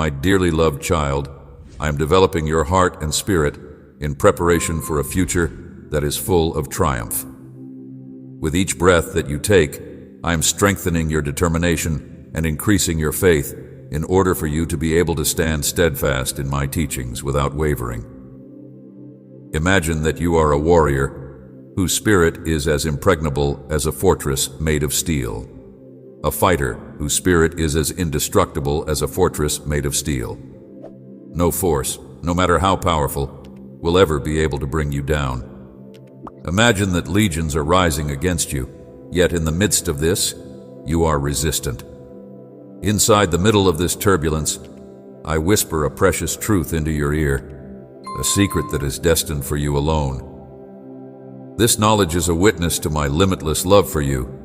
My dearly loved child, I am developing your heart and spirit in preparation for a future that is full of triumph. With each breath that you take, I am strengthening your determination and increasing your faith in order for you to be able to stand steadfast in my teachings without wavering. Imagine that you are a warrior whose spirit is as impregnable as a fortress made of steel. A fighter whose spirit is as indestructible as a fortress made of steel. No force, no matter how powerful, will ever be able to bring you down. Imagine that legions are rising against you, yet in the midst of this, you are resistant. Inside the middle of this turbulence, I whisper a precious truth into your ear, a secret that is destined for you alone. This knowledge is a witness to my limitless love for you,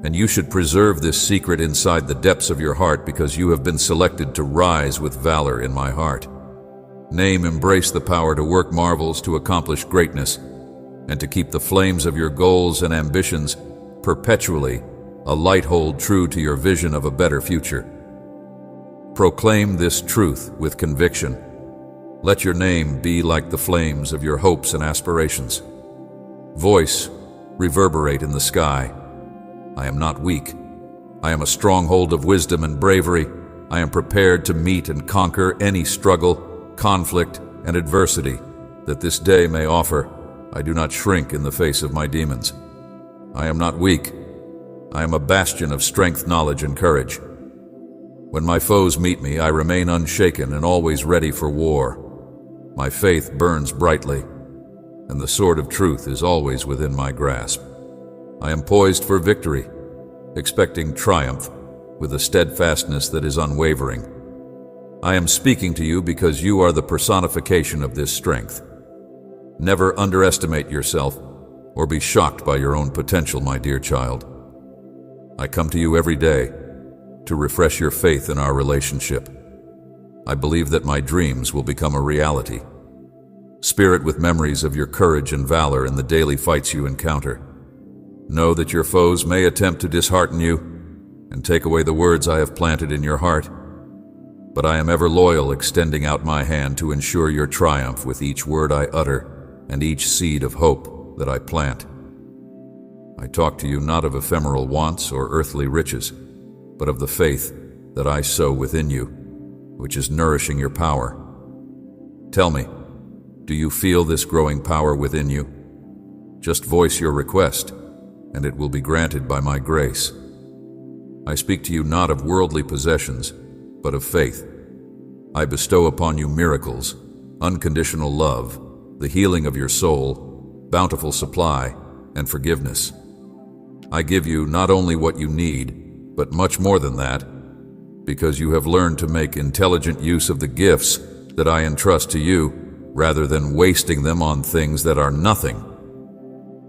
and you should preserve this secret inside the depths of your heart because you have been selected to rise with valor in my heart. Name, embrace the power to work marvels to accomplish greatness, and to keep the flames of your goals and ambitions perpetually alight, hold true to your vision of a better future. Proclaim this truth with conviction. Let your name be like the flames of your hopes and aspirations. Voice, reverberate in the sky. I am not weak. I am a stronghold of wisdom and bravery. I am prepared to meet and conquer any struggle, conflict, and adversity that this day may offer. I do not shrink in the face of my demons. I am not weak. I am a bastion of strength, knowledge, and courage. When my foes meet me, I remain unshaken and always ready for war. My faith burns brightly, and the sword of truth is always within my grasp. I am poised for victory, expecting triumph with a steadfastness that is unwavering. I am speaking to you because you are the personification of this strength. Never underestimate yourself or be shocked by your own potential, my dear child. I come to you every day to refresh your faith in our relationship. I believe that my dreams will become a reality. Spirit with memories of your courage and valor in the daily fights you encounter. Know that your foes may attempt to dishearten you and take away the words I have planted in your heart, but I am ever loyal, extending out my hand to ensure your triumph with each word I utter and each seed of hope that I plant. I talk to you not of ephemeral wants or earthly riches, but of the faith that I sow within you, which is nourishing your power. Tell me, do you feel this growing power within you? Just voice your request, and it will be granted by my grace. I speak to you not of worldly possessions, but of faith. I bestow upon you miracles, unconditional love, the healing of your soul, bountiful supply, and forgiveness. I give you not only what you need, but much more than that, because you have learned to make intelligent use of the gifts that I entrust to you, rather than wasting them on things that are nothing.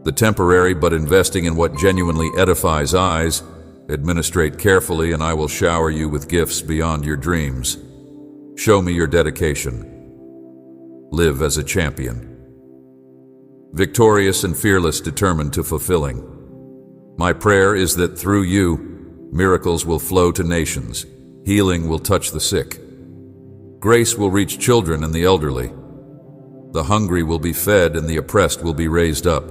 The temporary, but investing in what genuinely edifies eyes. Administrate carefully, and I will shower you with gifts beyond your dreams. Show me your dedication. Live as a champion. Victorious and fearless, determined to fulfilling. My prayer is that through you, miracles will flow to nations, healing will touch the sick, grace will reach children and the elderly, the hungry will be fed and the oppressed will be raised up.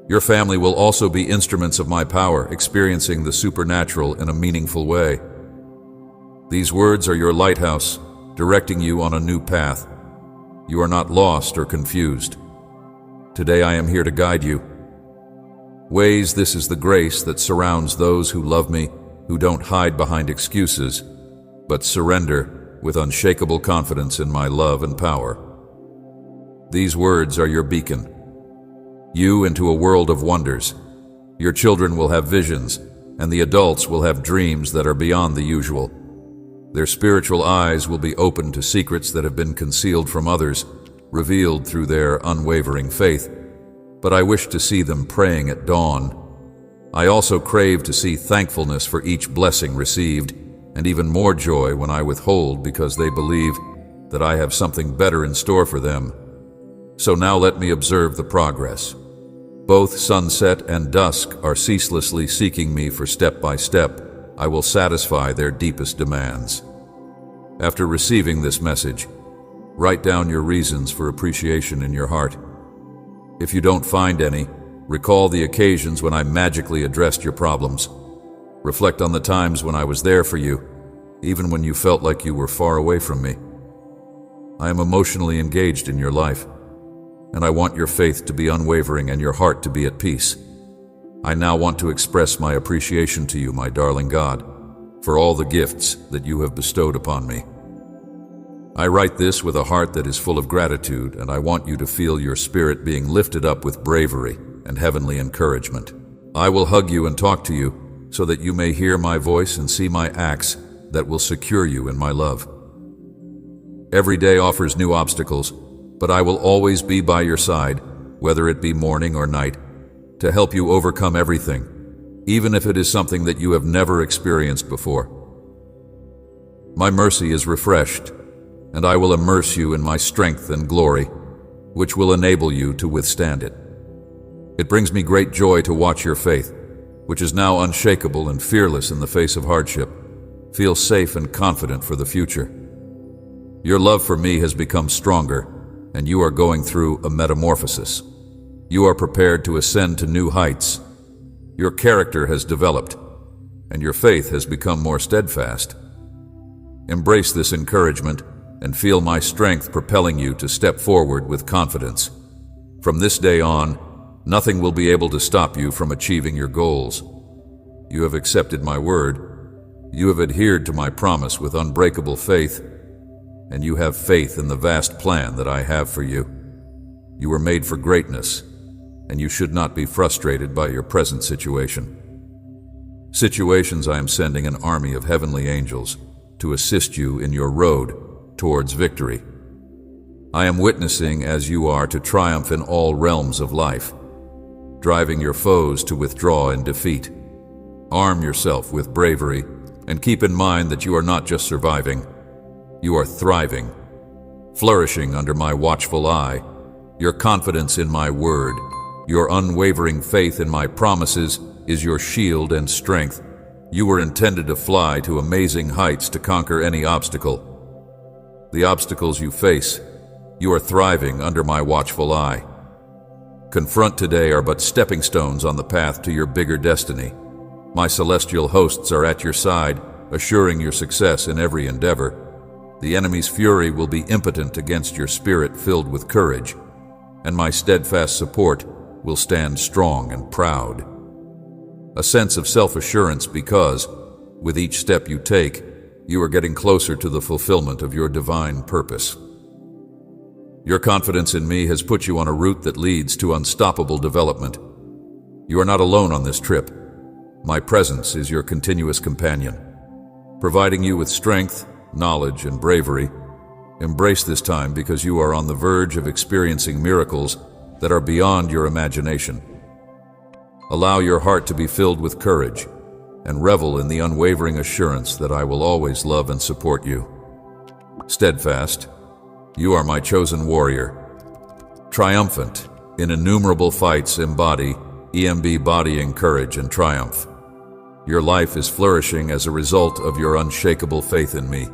Your family will also be instruments of my power, experiencing the supernatural in a meaningful way. These words are your lighthouse, directing you on a new path. You are not lost or confused. Today I am here to guide you. Ways, this is the grace that surrounds those who love me, who don't hide behind excuses, but surrender with unshakable confidence in my love and power. These words are your beacon. You into a world of wonders. Your children will have visions, and the adults will have dreams that are beyond the usual. Their spiritual eyes will be open to secrets that have been concealed from others, revealed through their unwavering faith. But I wish to see them praying at dawn. I also crave to see thankfulness for each blessing received, and even more joy when I withhold because they believe that I have something better in store for them. So now let me observe the progress. Both sunset and dusk are ceaselessly seeking me, for step by step I will satisfy their deepest demands. After receiving this message, write down your reasons for appreciation in your heart. If you don't find any, recall the occasions when I magically addressed your problems. Reflect on the times when I was there for you, even when you felt like you were far away from me. I am emotionally engaged in your life, and I want your faith to be unwavering and your heart to be at peace. I now want to express my appreciation to you, my darling God, for all the gifts that you have bestowed upon me. I write this with a heart that is full of gratitude, and I want you to feel your spirit being lifted up with bravery and heavenly encouragement. I will hug you and talk to you so that you may hear my voice and see my acts that will secure you in my love. Every day offers new obstacles, but I will always be by your side, whether it be morning or night, to help you overcome everything, even if it is something that you have never experienced before. My mercy is refreshed, and I will immerse you in my strength and glory, which will enable you to withstand it. It brings me great joy to watch your faith, which is now unshakable and fearless in the face of hardship, feel safe and confident for the future. Your love for me has become stronger, and you are going through a metamorphosis. You are prepared to ascend to new heights. Your character has developed, and your faith has become more steadfast. Embrace this encouragement and feel my strength propelling you to step forward with confidence. From this day on, nothing will be able to stop you from achieving your goals. You have accepted my word. You have adhered to my promise with unbreakable faith, and you have faith in the vast plan that I have for you. You were made for greatness, and you should not be frustrated by your present situation. Situations, I am sending an army of heavenly angels to assist you in your road towards victory. I am witnessing as you are to triumph in all realms of life, driving your foes to withdraw in defeat. Arm yourself with bravery and keep in mind that you are not just surviving, you are thriving, flourishing under my watchful eye. Your confidence in my word, your unwavering faith in my promises is your shield and strength. You were intended to fly to amazing heights to conquer any obstacle. The obstacles you face, you are thriving under my watchful eye. Confront today are but stepping stones on the path to your bigger destiny. My celestial hosts are at your side, assuring your success in every endeavor. The enemy's fury will be impotent against your spirit filled with courage, and my steadfast support will stand strong and proud. A sense of self-assurance because, with each step you take, you are getting closer to the fulfillment of your divine purpose. Your confidence in me has put you on a route that leads to unstoppable development. You are not alone on this trip. My presence is your continuous companion, providing you with strength, knowledge, and bravery. Embrace this time because you are on the verge of experiencing miracles that are beyond your imagination. Allow your heart to be filled with courage and revel in the unwavering assurance that I will always love and support you. Steadfast, you are my chosen warrior. Triumphant, in innumerable fights embody embodying courage and triumph. Your life is flourishing as a result of your unshakable faith in me.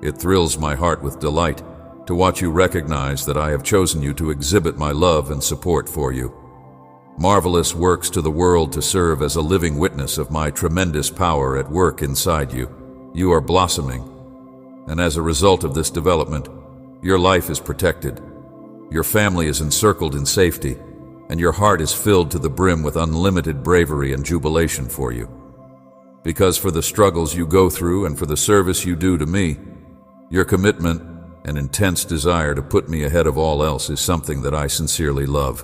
It thrills my heart with delight to watch you recognize that I have chosen you to exhibit my love and support for you. Marvelous works to the world to serve as a living witness of my tremendous power at work inside you. You are blossoming, and as a result of this development, your life is protected. Your family is encircled in safety, and your heart is filled to the brim with unlimited bravery and jubilation for you. Because for the struggles you go through and for the service you do to me, your commitment and intense desire to put me ahead of all else is something that I sincerely love.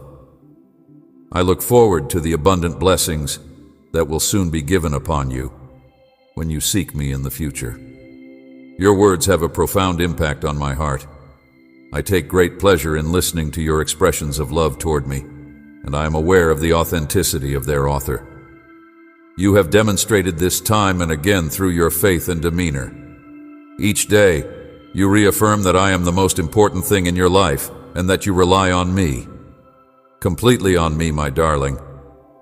I look forward to the abundant blessings that will soon be given upon you when you seek me in the future. Your words have a profound impact on my heart. I take great pleasure in listening to your expressions of love toward me, and I am aware of the authenticity of their author. You have demonstrated this time and again through your faith and demeanor. Each day, you reaffirm that I am the most important thing in your life and that you rely on me. Completely on me, my darling.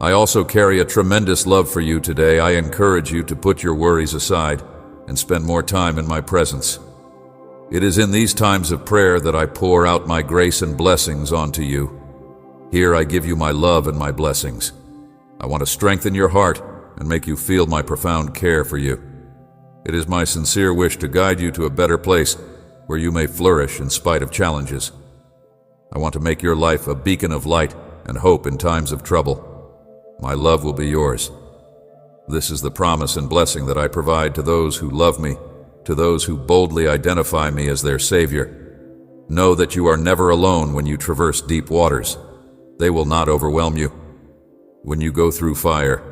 I also carry a tremendous love for you today. I encourage you to put your worries aside and spend more time in my presence. It is in these times of prayer that I pour out my grace and blessings onto you. Here I give you my love and my blessings. I want to strengthen your heart and make you feel my profound care for you. It is my sincere wish to guide you to a better place where you may flourish in spite of challenges. I want to make your life a beacon of light and hope in times of trouble. My love will be yours. This is the promise and blessing that I provide to those who love me, to those who boldly identify me as their Savior. Know that you are never alone when you traverse deep waters. They will not overwhelm you. When you go through fire,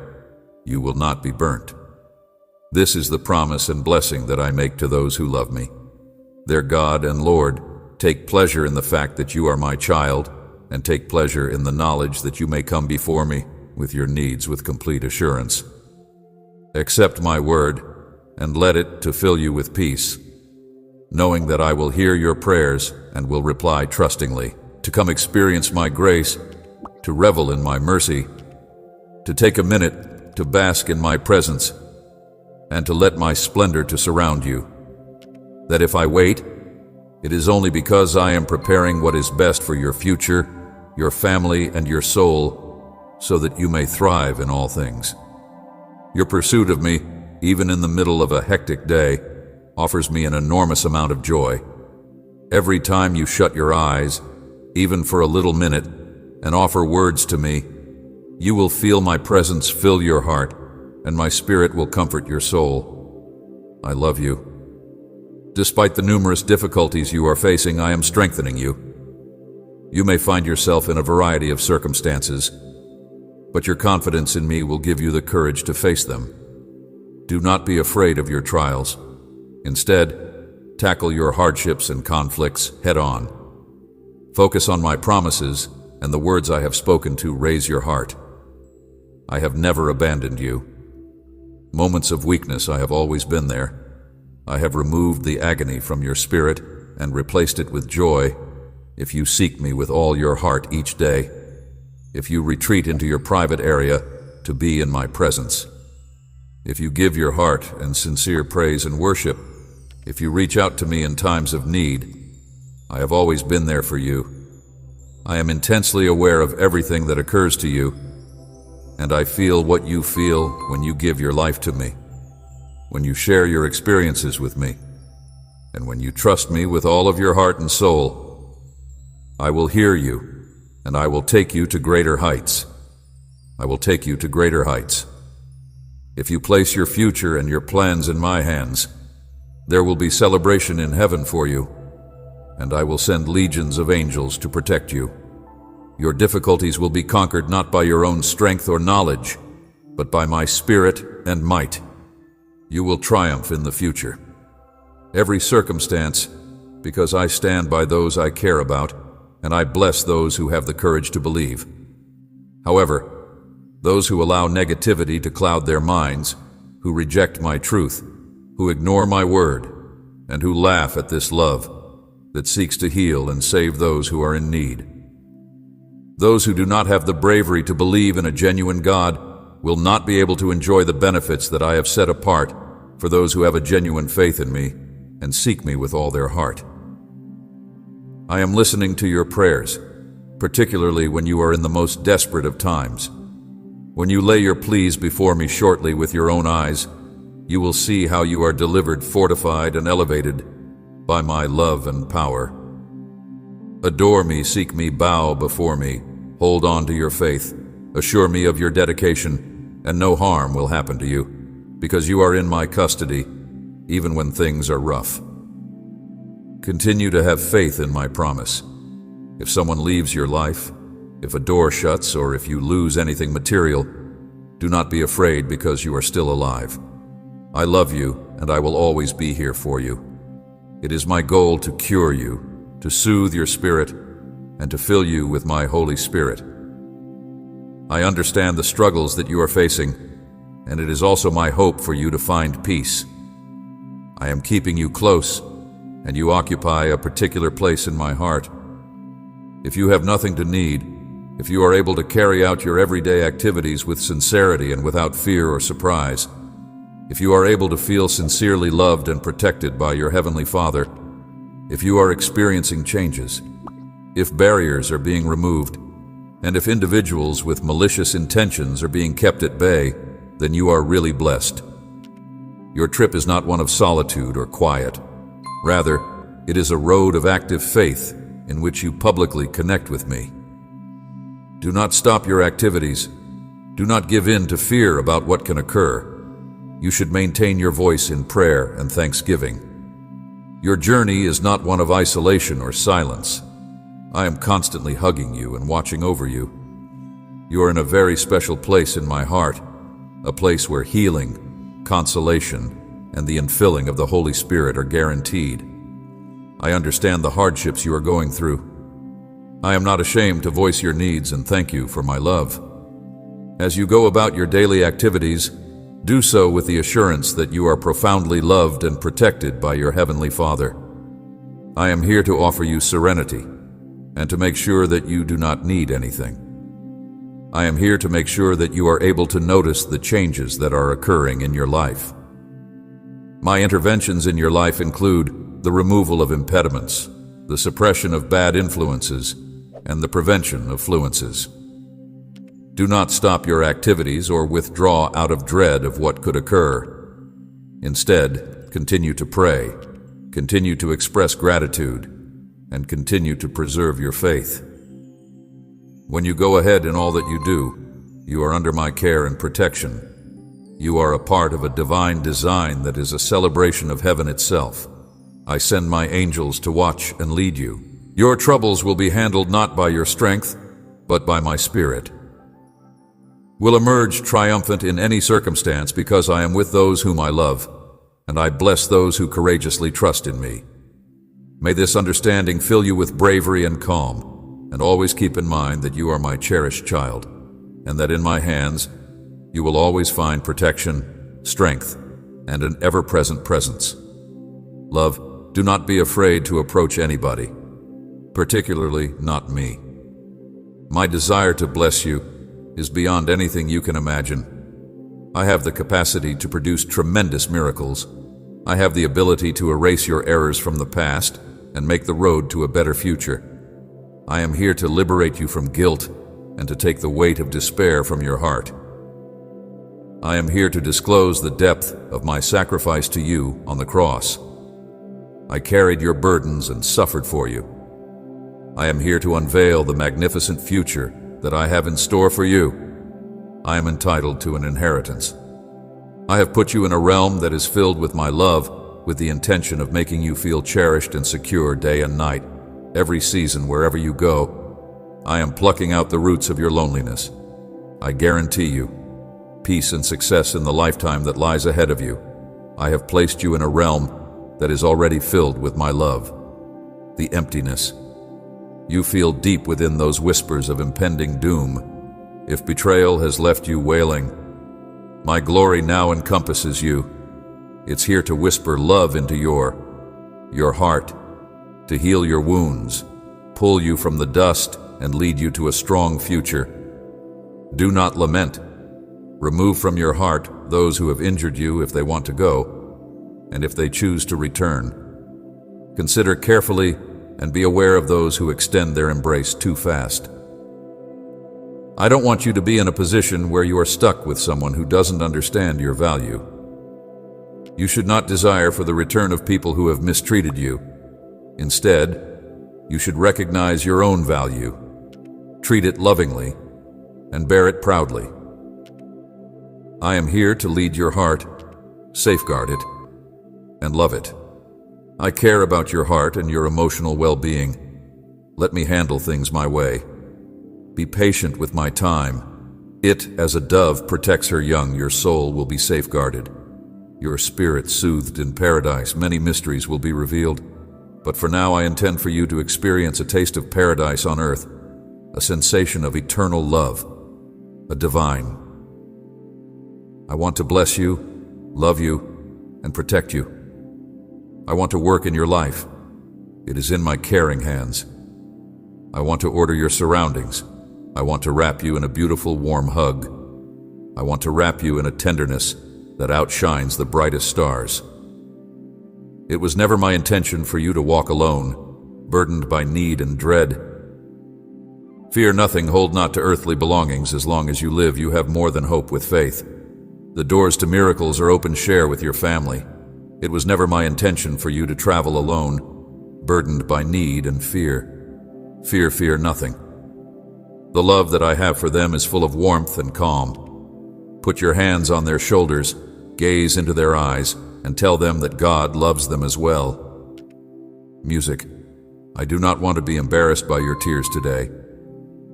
you will not be burnt. This is the promise and blessing that I make to those who love me. Their God and Lord, take pleasure in the fact that you are my child, and take pleasure in the knowledge that you may come before me with your needs with complete assurance. Accept my word, and let it to fill you with peace, knowing that I will hear your prayers and will reply trustingly, to come experience my grace, to revel in my mercy, to take a minute to bask in my presence, and to let my splendor to surround you. That if I wait, it is only because I am preparing what is best for your future, your family, and your soul, so that you may thrive in all things. Your pursuit of me, even in the middle of a hectic day, offers me an enormous amount of joy. Every time you shut your eyes, even for a little minute, and offer words to me, you will feel my presence fill your heart, and my spirit will comfort your soul. I love you. Despite the numerous difficulties you are facing, I am strengthening you. You may find yourself in a variety of circumstances, but your confidence in me will give you the courage to face them. Do not be afraid of your trials. Instead, tackle your hardships and conflicts head on. Focus on my promises and the words I have spoken to raise your heart. I have never abandoned you. Moments of weakness, I have always been there. I have removed the agony from your spirit and replaced it with joy if you seek me with all your heart each day, if you retreat into your private area to be in my presence, if you give your heart and sincere praise and worship, if you reach out to me in times of need. I have always been there for you. I am intensely aware of everything that occurs to you, and I feel what you feel when you give your life to me, when you share your experiences with me, and when you trust me with all of your heart and soul. I will hear you, and I will take you to greater heights. I will take you to greater heights. If you place your future and your plans in my hands, there will be celebration in heaven for you, and I will send legions of angels to protect you. Your difficulties will be conquered not by your own strength or knowledge, but by my spirit and might. You will triumph in the future. Every circumstance, because I stand by those I care about, and I bless those who have the courage to believe. However, those who allow negativity to cloud their minds, who reject my truth, who ignore my word, and who laugh at this love that seeks to heal and save those who are in need. Those who do not have the bravery to believe in a genuine God will not be able to enjoy the benefits that I have set apart for those who have a genuine faith in me and seek me with all their heart. I am listening to your prayers, particularly when you are in the most desperate of times. When you lay your pleas before me shortly with your own eyes, you will see how you are delivered, fortified, and elevated by my love and power. Adore me, seek me, bow before me, hold on to your faith, assure me of your dedication, and no harm will happen to you, because you are in my custody, even when things are rough. Continue to have faith in my promise. If someone leaves your life, if a door shuts, or if you lose anything material, do not be afraid because you are still alive. I love you, and I will always be here for you. It is my goal to cure you, to soothe your spirit, and to fill you with my Holy Spirit. I understand the struggles that you are facing, and it is also my hope for you to find peace. I am keeping you close, and you occupy a particular place in my heart. If you have nothing to need, if you are able to carry out your everyday activities with sincerity and without fear or surprise, if you are able to feel sincerely loved and protected by your Heavenly Father, If you are experiencing changes, if barriers are being removed, and if individuals with malicious intentions are being kept at bay, then you are really blessed. Your trip is not one of solitude or quiet. Rather, it is a road of active faith in which you publicly connect with me. Do not stop your activities. Do not give in to fear about what can occur. You should maintain your voice in prayer and thanksgiving. Your journey is not one of isolation or silence. I am constantly hugging you and watching over you. You are in a very special place in my heart, a place where healing, consolation, and the infilling of the Holy Spirit are guaranteed. I understand the hardships you are going through. I am not ashamed to voice your needs and thank you for my love. As you go about your daily activities, do so with the assurance that you are profoundly loved and protected by your Heavenly Father. I am here to offer you serenity and to make sure that you do not need anything. I am here to make sure that you are able to notice the changes that are occurring in your life. My interventions in your life include the removal of impediments, the suppression of bad influences, and the prevention of fluences. Do not stop your activities or withdraw out of dread of what could occur. Instead, continue to pray, continue to express gratitude, and continue to preserve your faith. When you go ahead in all that you do, you are under my care and protection. You are a part of a divine design that is a celebration of heaven itself. I send my angels to watch and lead you. Your troubles will be handled not by your strength, but by my Spirit. Will emerge triumphant in any circumstance because I am with those whom I love, and I bless those who courageously trust in me. May this understanding fill you with bravery and calm, and always keep in mind that you are my cherished child, and that in my hands you will always find protection, strength, and an ever-present presence. Love, do not be afraid to approach anybody, particularly not me. My desire to bless you is beyond anything you can imagine. I have the capacity to produce tremendous miracles. I have the ability to erase your errors from the past and make the road to a better future. I am here to liberate you from guilt and to take the weight of despair from your heart. I am here to disclose the depth of my sacrifice to you on the cross. I carried your burdens and suffered for you. I am here to unveil the magnificent future that I have in store for you. I am entitled to an inheritance. I have put you in a realm that is filled with my love, with the intention of making you feel cherished and secure day and night, every season wherever you go. I am plucking out the roots of your loneliness. I guarantee you peace and success in the lifetime that lies ahead of you. I have placed you in a realm that is already filled with my love. The emptiness. You feel deep within those whispers of impending doom. If betrayal has left you wailing, my glory now encompasses you. It's here to whisper love into your heart, to heal your wounds, pull you from the dust, and lead you to a strong future. Do not lament. Remove from your heart those who have injured you if they want to go, and if they choose to return. Consider carefully and be aware of those who extend their embrace too fast. I don't want you to be in a position where you are stuck with someone who doesn't understand your value. You should not desire for the return of people who have mistreated you. Instead, you should recognize your own value, treat it lovingly, and bear it proudly. I am here to lead your heart, safeguard it, and love it. I care about your heart and your emotional well-being. Let me handle things my way. Be patient with my time. It, as a dove, protects her young. Your soul will be safeguarded. Your spirit soothed in paradise. Many mysteries will be revealed. But for now, I intend for you to experience a taste of paradise on earth, a sensation of eternal love, a divine. I want to bless you, love you, and protect you. I want to work in your life. It is in my caring hands. I want to order your surroundings. I want to wrap you in a beautiful, warm hug. I want to wrap you in a tenderness that outshines the brightest stars. It was never my intention for you to walk alone, burdened by need and dread. Fear nothing, hold not to earthly belongings. As long as you live, you have more than hope with faith. The doors to miracles are open. Share with your family. It was never my intention for you to travel alone, burdened by need and fear. Fear nothing. The love that I have for them is full of warmth and calm. Put your hands on their shoulders, gaze into their eyes, and tell them that God loves them as well. Music. I do not want to be embarrassed by your tears today.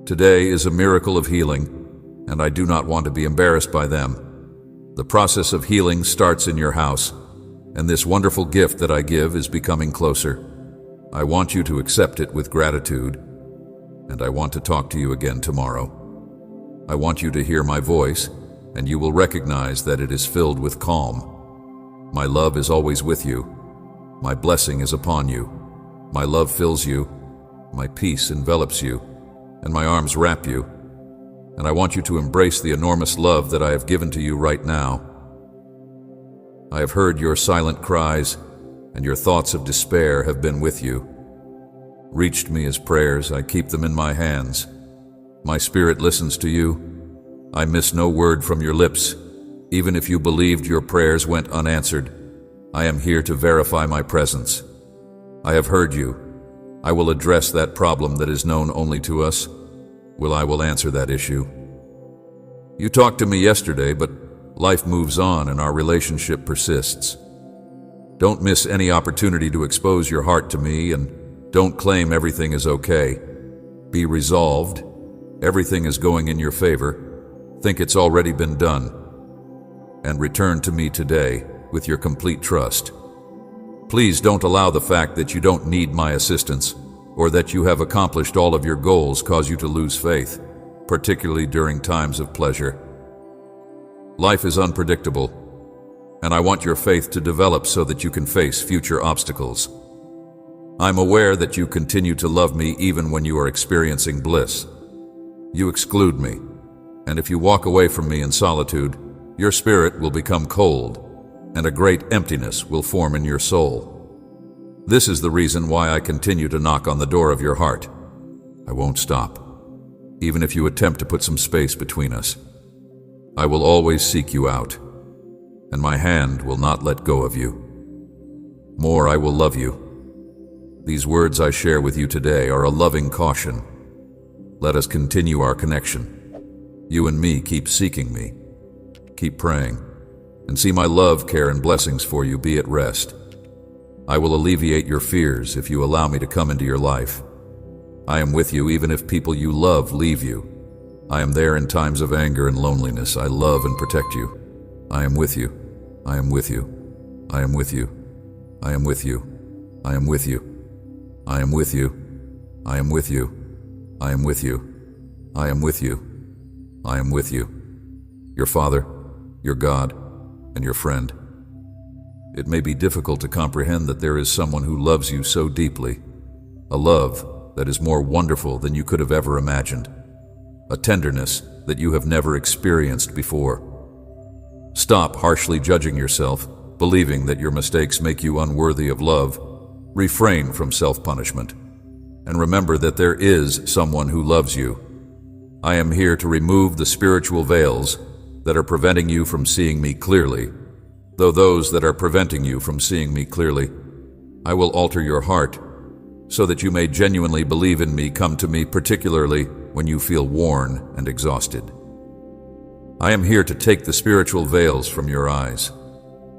Today is a miracle of healing, and I do not want to be embarrassed by them. The process of healing starts in your house, and this wonderful gift that I give is becoming closer. I want you to accept it with gratitude, and I want to talk to you again tomorrow. I want you to hear my voice, and you will recognize that it is filled with calm. My love is always with you. My blessing is upon you. My love fills you. My peace envelops you, and my arms wrap you. And I want you to embrace the enormous love that I have given to you right now. I have heard your silent cries, and your thoughts of despair have been with you. Reached me as prayers, I keep them in my hands. My spirit listens to you. I miss no word from your lips. Even if you believed your prayers went unanswered, I am here to verify my presence. I have heard you. I will address that problem that is known only to us. I will answer that issue. You talked to me yesterday, but life moves on and our relationship persists. Don't miss any opportunity to expose your heart to me, and don't claim everything is okay. Be resolved. Everything is going in your favor. Think it's already been done. And return to me today with your complete trust. Please don't allow the fact that you don't need my assistance or that you have accomplished all of your goals cause you to lose faith, particularly during times of pleasure. Life is unpredictable, and I want your faith to develop so that you can face future obstacles. I'm aware that you continue to love me even when you are experiencing bliss. You exclude me, and if you walk away from me in solitude, your spirit will become cold, and a great emptiness will form in your soul. This is the reason why I continue to knock on the door of your heart. I won't stop, even if you attempt to put some space between us. I will always seek you out, and my hand will not let go of you. More, I will love you. These words I share with you today are a loving caution. Let us continue our connection. You and me keep seeking me. Keep praying, and see my love, care, and blessings for you be at rest. I will alleviate your fears if you allow me to come into your life. I am with you even if people you love leave you. I am there in times of anger and loneliness. I love and protect you. I am with you. I am with you. I am with you. I am with you. I am with you. I am with you. I am with you. I am with you. I am with you. I am with you. Your Father, your God, and your friend. It may be difficult to comprehend that there is someone who loves you so deeply, a love that is more wonderful than you could have ever imagined, a tenderness that you have never experienced before. Stop harshly judging yourself, believing that your mistakes make you unworthy of love. Refrain from self-punishment, and remember that there is someone who loves you. I am here to remove the spiritual veils that are preventing you from seeing me clearly. Though those that are preventing you from seeing me clearly, I will alter your heart so that you may genuinely believe in me. Come to me, particularly when you feel worn and exhausted. I am here to take the spiritual veils from your eyes.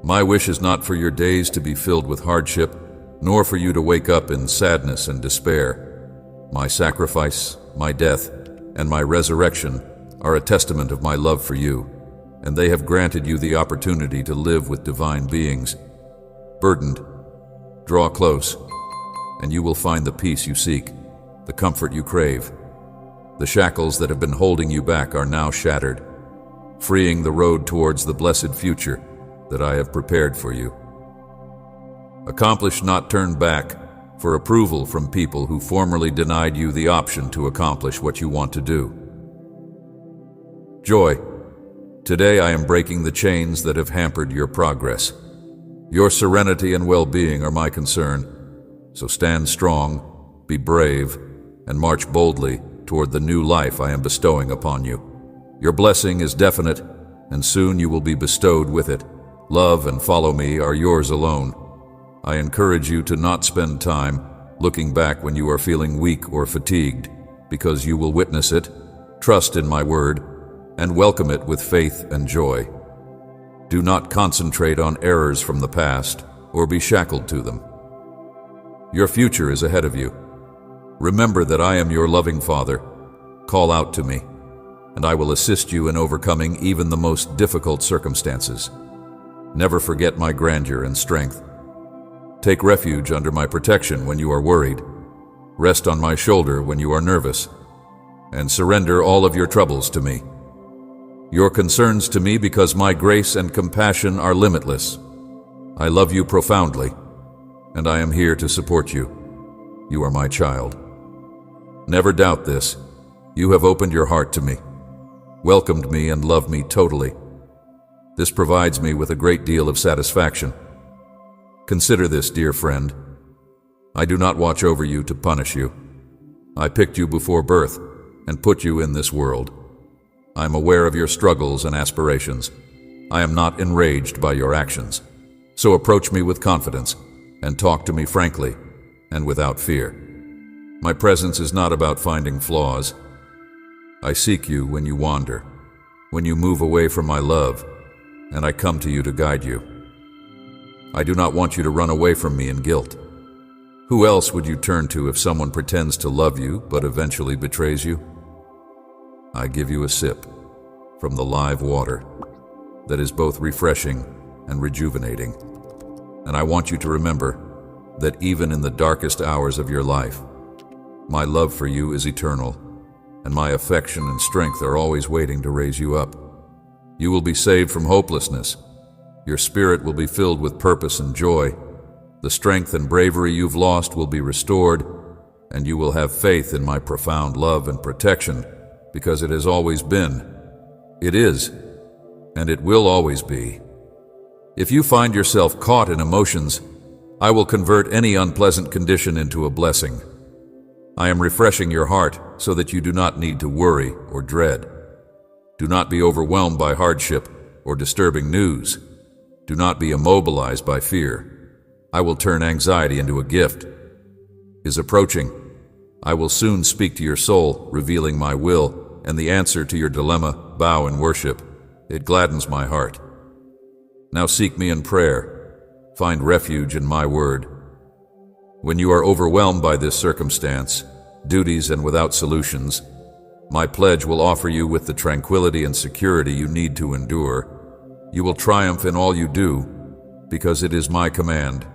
My wish is not for your days to be filled with hardship, nor for you to wake up in sadness and despair. My sacrifice, my death, and my resurrection are a testament of my love for you, and they have granted you the opportunity to live with divine beings. Burdened, draw close, and you will find the peace you seek, the comfort you crave. The shackles that have been holding you back are now shattered, freeing the road towards the blessed future that I have prepared for you. Accomplish, not turn back, for approval from people who formerly denied you the option to accomplish what you want to do. Joy. Today I am breaking the chains that have hampered your progress. Your serenity and well-being are my concern, so stand strong, be brave, and march boldly toward the new life I am bestowing upon you. Your blessing is definite, and soon you will be bestowed with it. Love and follow me are yours alone. I encourage you to not spend time looking back when you are feeling weak or fatigued, because you will witness it, trust in my word, and welcome it with faith and joy. Do not concentrate on errors from the past or be shackled to them. Your future is ahead of you. Remember that I am your loving Father. Call out to me, and I will assist you in overcoming even the most difficult circumstances. Never forget my grandeur and strength. Take refuge under my protection when you are worried. Rest on my shoulder when you are nervous, and surrender all of your troubles to me. Your concerns to me because my grace and compassion are limitless. I love you profoundly, and I am here to support you. You are my child. Never doubt this. You have opened your heart to me, welcomed me, and loved me totally. This provides me with a great deal of satisfaction. Consider this, dear friend. I do not watch over you to punish you. I picked you before birth and put you in this world. I am aware of your struggles and aspirations. I am not enraged by your actions. So approach me with confidence and talk to me frankly and without fear. My presence is not about finding flaws. I seek you when you wander, when you move away from my love, and I come to you to guide you. I do not want you to run away from me in guilt. Who else would you turn to if someone pretends to love you but eventually betrays you? I give you a sip from the live water that is both refreshing and rejuvenating. And I want you to remember that even in the darkest hours of your life, my love for you is eternal, and my affection and strength are always waiting to raise you up. You will be saved from hopelessness. Your spirit will be filled with purpose and joy. The strength and bravery you've lost will be restored, and you will have faith in my profound love and protection, because it has always been, it is, and it will always be. If you find yourself caught in emotions, I will convert any unpleasant condition into a blessing. I am refreshing your heart so that you do not need to worry or dread. Do not be overwhelmed by hardship or disturbing news. Do not be immobilized by fear. I will turn anxiety into a gift. Is approaching. I will soon speak to your soul, revealing my will and the answer to your dilemma. Bow in worship. It gladdens my heart. Now seek me in prayer. Find refuge in my word. When you are overwhelmed by this circumstance, duties, and without solutions, my pledge will offer you with the tranquility and security you need to endure. You will triumph in all you do, because it is my command.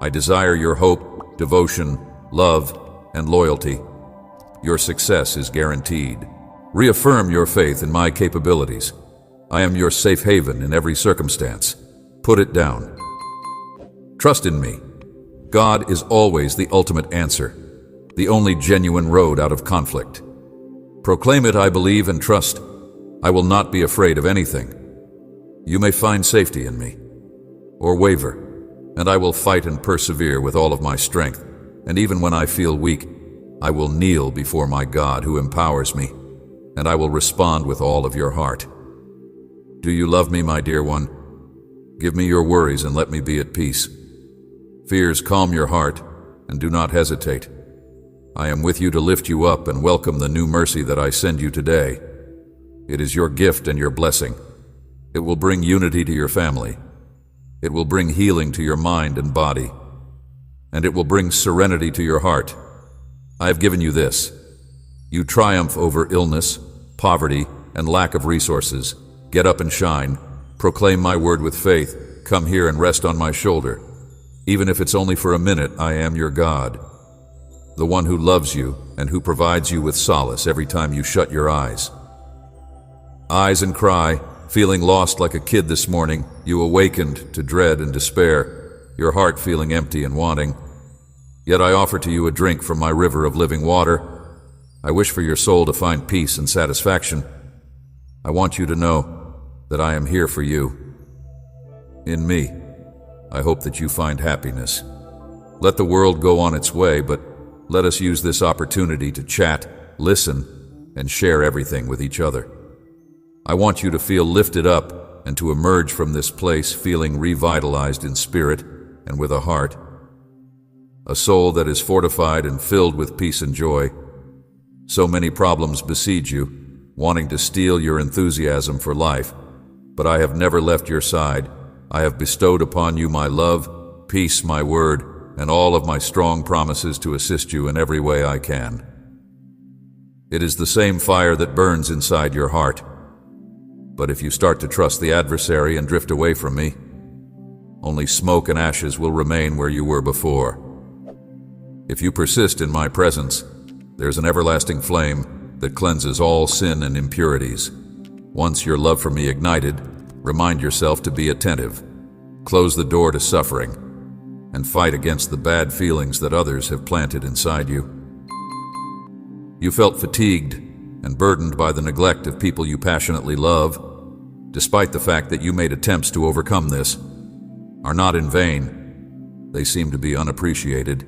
I desire your hope, devotion, love, and loyalty. Your success is guaranteed. Reaffirm your faith in my capabilities. I am your safe haven in every circumstance. Put it down. Trust in me. God is always the ultimate answer, the only genuine road out of conflict. Proclaim it, I believe and trust. I will not be afraid of anything. You may find safety in me, or waver, and I will fight and persevere with all of my strength. And even when I feel weak, I will kneel before my God who empowers me, and I will respond with all of your heart. Do you love me, my dear one? Give me your worries and let me be at peace. Fears calm your heart, and do not hesitate. I am with you to lift you up and welcome the new mercy that I send you today. It is your gift and your blessing. It will bring unity to your family. It will bring healing to your mind and body. And it will bring serenity to your heart. I have given you this. You triumph over illness, poverty, and lack of resources. Get up and shine. Proclaim my word with faith. Come here and rest on my shoulder. Even if it's only for a minute, I am your God, the one who loves you and who provides you with solace every time you shut your eyes. Eyes and cry, feeling lost like a kid this morning, you awakened to dread and despair, your heart feeling empty and wanting. Yet I offer to you a drink from my river of living water. I wish for your soul to find peace and satisfaction. I want you to know that I am here for you. In me, I hope that you find happiness. Let the world go on its way, but let us use this opportunity to chat, listen, and share everything with each other. I want you to feel lifted up and to emerge from this place feeling revitalized in spirit and with a heart, a soul that is fortified and filled with peace and joy. So many problems besiege you, wanting to steal your enthusiasm for life, but I have never left your side. I have bestowed upon you my love, peace, my word, and all of my strong promises to assist you in every way I can. It is the same fire that burns inside your heart. But if you start to trust the adversary and drift away from me, only smoke and ashes will remain where you were before. If you persist in my presence, there's an everlasting flame that cleanses all sin and impurities. Once your love for me ignited, remind yourself to be attentive, close the door to suffering, and fight against the bad feelings that others have planted inside you. You felt fatigued and burdened by the neglect of people you passionately love, despite the fact that you made attempts to overcome this, are not in vain. They seem to be unappreciated.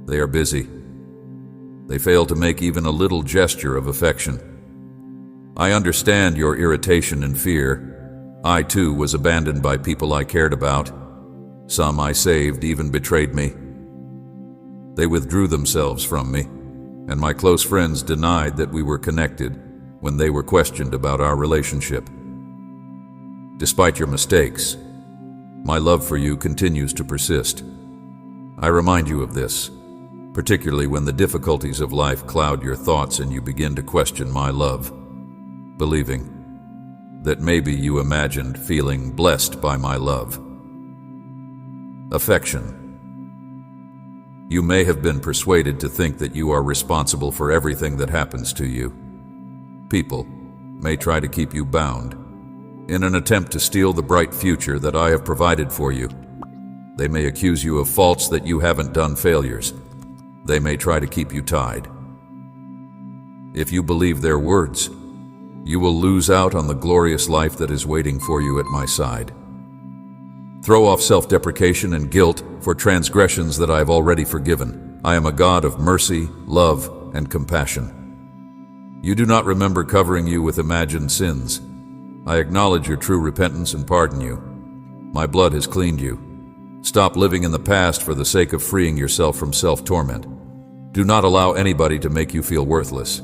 They are busy. They fail to make even a little gesture of affection. I understand your irritation and fear. I too was abandoned by people I cared about. Some I saved even betrayed me. They withdrew themselves from me, and my close friends denied that we were connected when they were questioned about our relationship. Despite your mistakes, my love for you continues to persist. I remind you of this, particularly when the difficulties of life cloud your thoughts and you begin to question my love, believing that maybe you imagined feeling blessed by my love. Affection. You may have been persuaded to think that you are responsible for everything that happens to you. People may try to keep you bound in an attempt to steal the bright future that I have provided for you. They may accuse you of faults that you haven't done, failures. They may try to keep you tied. If you believe their words, you will lose out on the glorious life that is waiting for you at my side. Throw off self-deprecation and guilt for transgressions that I have already forgiven. I am a God of mercy, love, and compassion. You do not remember covering you with imagined sins. I acknowledge your true repentance and pardon you. My blood has cleaned you. Stop living in the past for the sake of freeing yourself from self-torment. Do not allow anybody to make you feel worthless.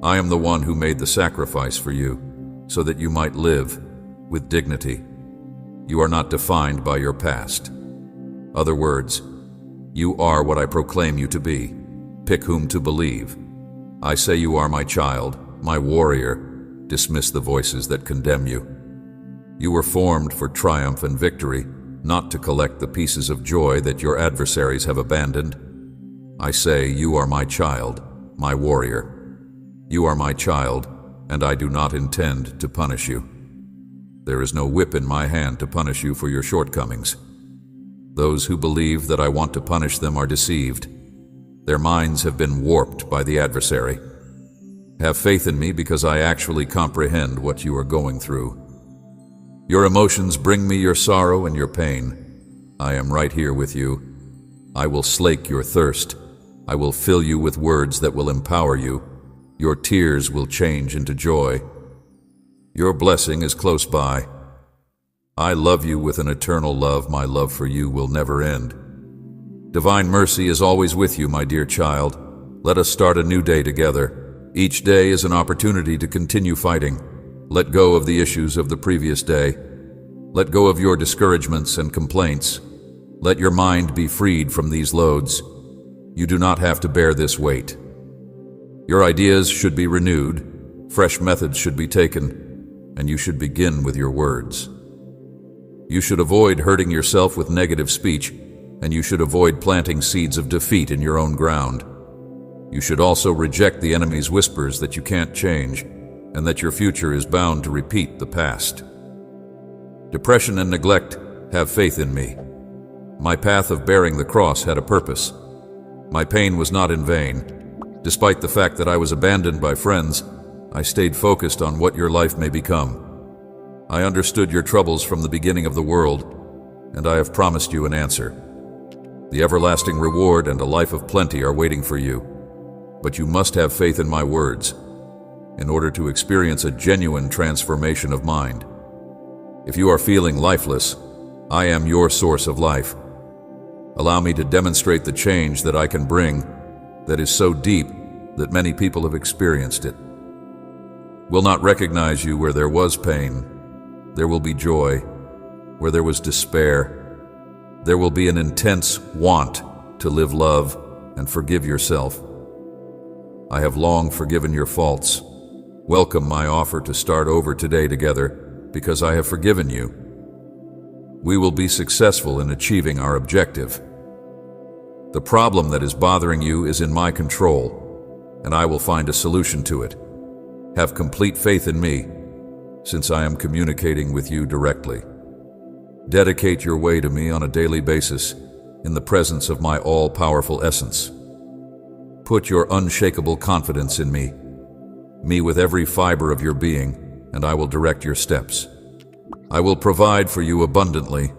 I am the one who made the sacrifice for you, so that you might live with dignity. You are not defined by your past. Other words, you are what I proclaim you to be. Pick whom to believe. I say you are my child, my warrior. Dismiss the voices that condemn you. You were formed for triumph and victory, not to collect the pieces of joy that your adversaries have abandoned. I say you are my child, my warrior. You are my child, and I do not intend to punish you. There is no whip in my hand to punish you for your shortcomings. Those who believe that I want to punish them are deceived. Their minds have been warped by the adversary. Have faith in me because I actually comprehend what you are going through. Your emotions bring me your sorrow and your pain. I am right here with you. I will slake your thirst. I will fill you with words that will empower you. Your tears will change into joy. Your blessing is close by. I love you with an eternal love. My love for you will never end. Divine mercy is always with you, my dear child. Let us start a new day together. Each day is an opportunity to continue fighting. Let go of the issues of the previous day. Let go of your discouragements and complaints. Let your mind be freed from these loads. You do not have to bear this weight. Your ideas should be renewed, fresh methods should be taken, and you should begin with your words. You should avoid hurting yourself with negative speech, and you should avoid planting seeds of defeat in your own ground. You should also reject the enemy's whispers that you can't change, and that your future is bound to repeat the past. Depression and neglect, have faith in me. My path of bearing the cross had a purpose. My pain was not in vain. Despite the fact that I was abandoned by friends, I stayed focused on what your life may become. I understood your troubles from the beginning of the world. and I have promised you an answer. The everlasting reward and a life of plenty are waiting for you, but you must have faith in my words in order to experience a genuine transformation of mind. If you are feeling lifeless, I am your source of life. Allow me to demonstrate the change that I can bring that is so deep that many people have experienced it. Will not recognize you where there was pain. There will be joy where there was despair. There will be an intense want to live love and forgive yourself. I have long forgiven your faults. Welcome my offer to start over today together because I have forgiven you. We will be successful in achieving our objective. The problem that is bothering you is in my control, and I will find a solution to it. Have complete faith in me, since I am communicating with you directly. Dedicate your way to me on a daily basis in the presence of my all-powerful essence. Put your unshakable confidence in me with every fiber of your being, and I will direct your steps. I will provide for you abundantly,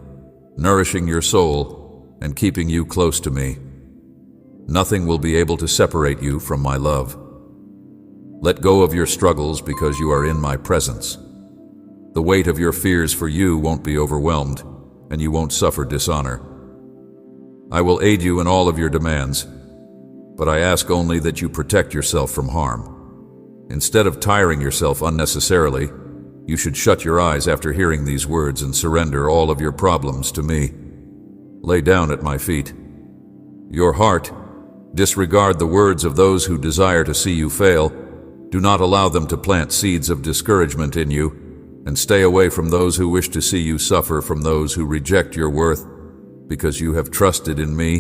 nourishing your soul and keeping you close to me. Nothing will be able to separate you from my love. Let go of your struggles because you are in my presence. The weight of your fears for you won't be overwhelmed, and you won't suffer dishonor. I will aid you in all of your demands, but I ask only that you protect yourself from harm. Instead of tiring yourself unnecessarily, you should shut your eyes after hearing these words and surrender all of your problems to me. Lay down at my feet. Your heart, disregard the words of those who desire to see you fail. Do not allow them to plant seeds of discouragement in you, and stay away from those who wish to see you suffer, from those who reject your worth, because you have trusted in me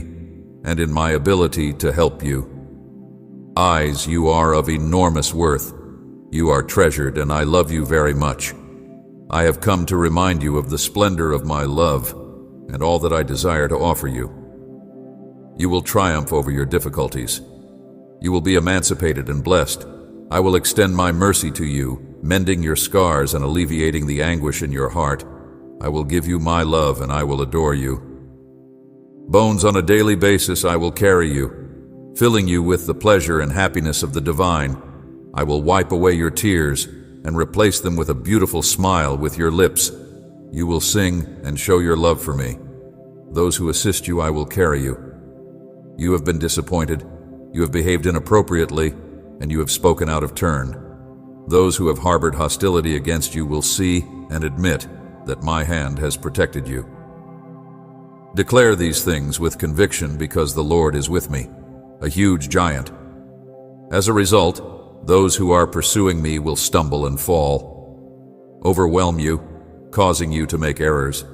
and in my ability to help you. Eyes, you are of enormous worth. You are treasured, and I love you very much. I have come to remind you of the splendor of my love and all that I desire to offer you. You will triumph over your difficulties. You will be emancipated and blessed. I will extend my mercy to you, mending your scars and alleviating the anguish in your heart. I will give you my love, and I will adore you. Bones, on a daily basis I will carry you, filling you with the pleasure and happiness of the divine. I will wipe away your tears and replace them with a beautiful smile with your lips. You will sing and show your love for me. Those who assist you I will carry you. You have been disappointed, you have behaved inappropriately, and you have spoken out of turn. Those who have harbored hostility against you will see and admit that my hand has protected you. Declare these things with conviction, because the Lord is with me, a huge giant. As a result, those who are pursuing me will stumble and fall, overwhelm you, causing you to make errors.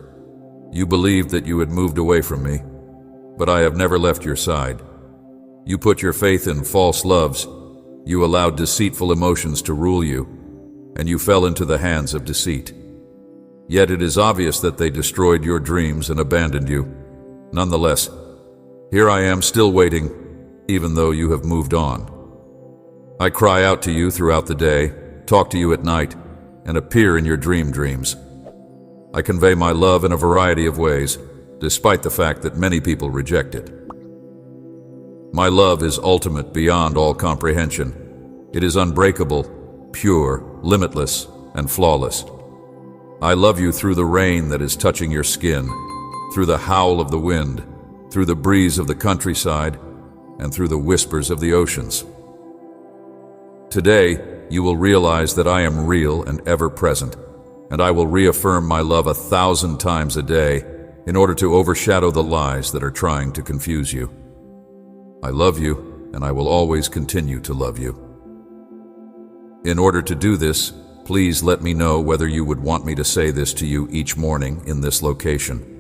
You believed that you had moved away from me, but I have never left your side. You put your faith in false loves. You allowed deceitful emotions to rule you, and you fell into the hands of deceit. Yet it is obvious that they destroyed your dreams and abandoned you. Nonetheless, here I am still waiting, even though you have moved on. I cry out to you throughout the day, talk to you at night, and appear in your dreams. I convey my love in a variety of ways, despite the fact that many people reject it. My love is ultimate, beyond all comprehension. It is unbreakable, pure, limitless, and flawless. I love you through the rain that is touching your skin, through the howl of the wind, through the breeze of the countryside, and through the whispers of the oceans. Today, you will realize that I am real and ever present, and I will reaffirm my love 1,000 times a day in order to overshadow the lies that are trying to confuse you. I love you, and I will always continue to love you. In order to do this, please let me know whether you would want me to say this to you each morning in this location.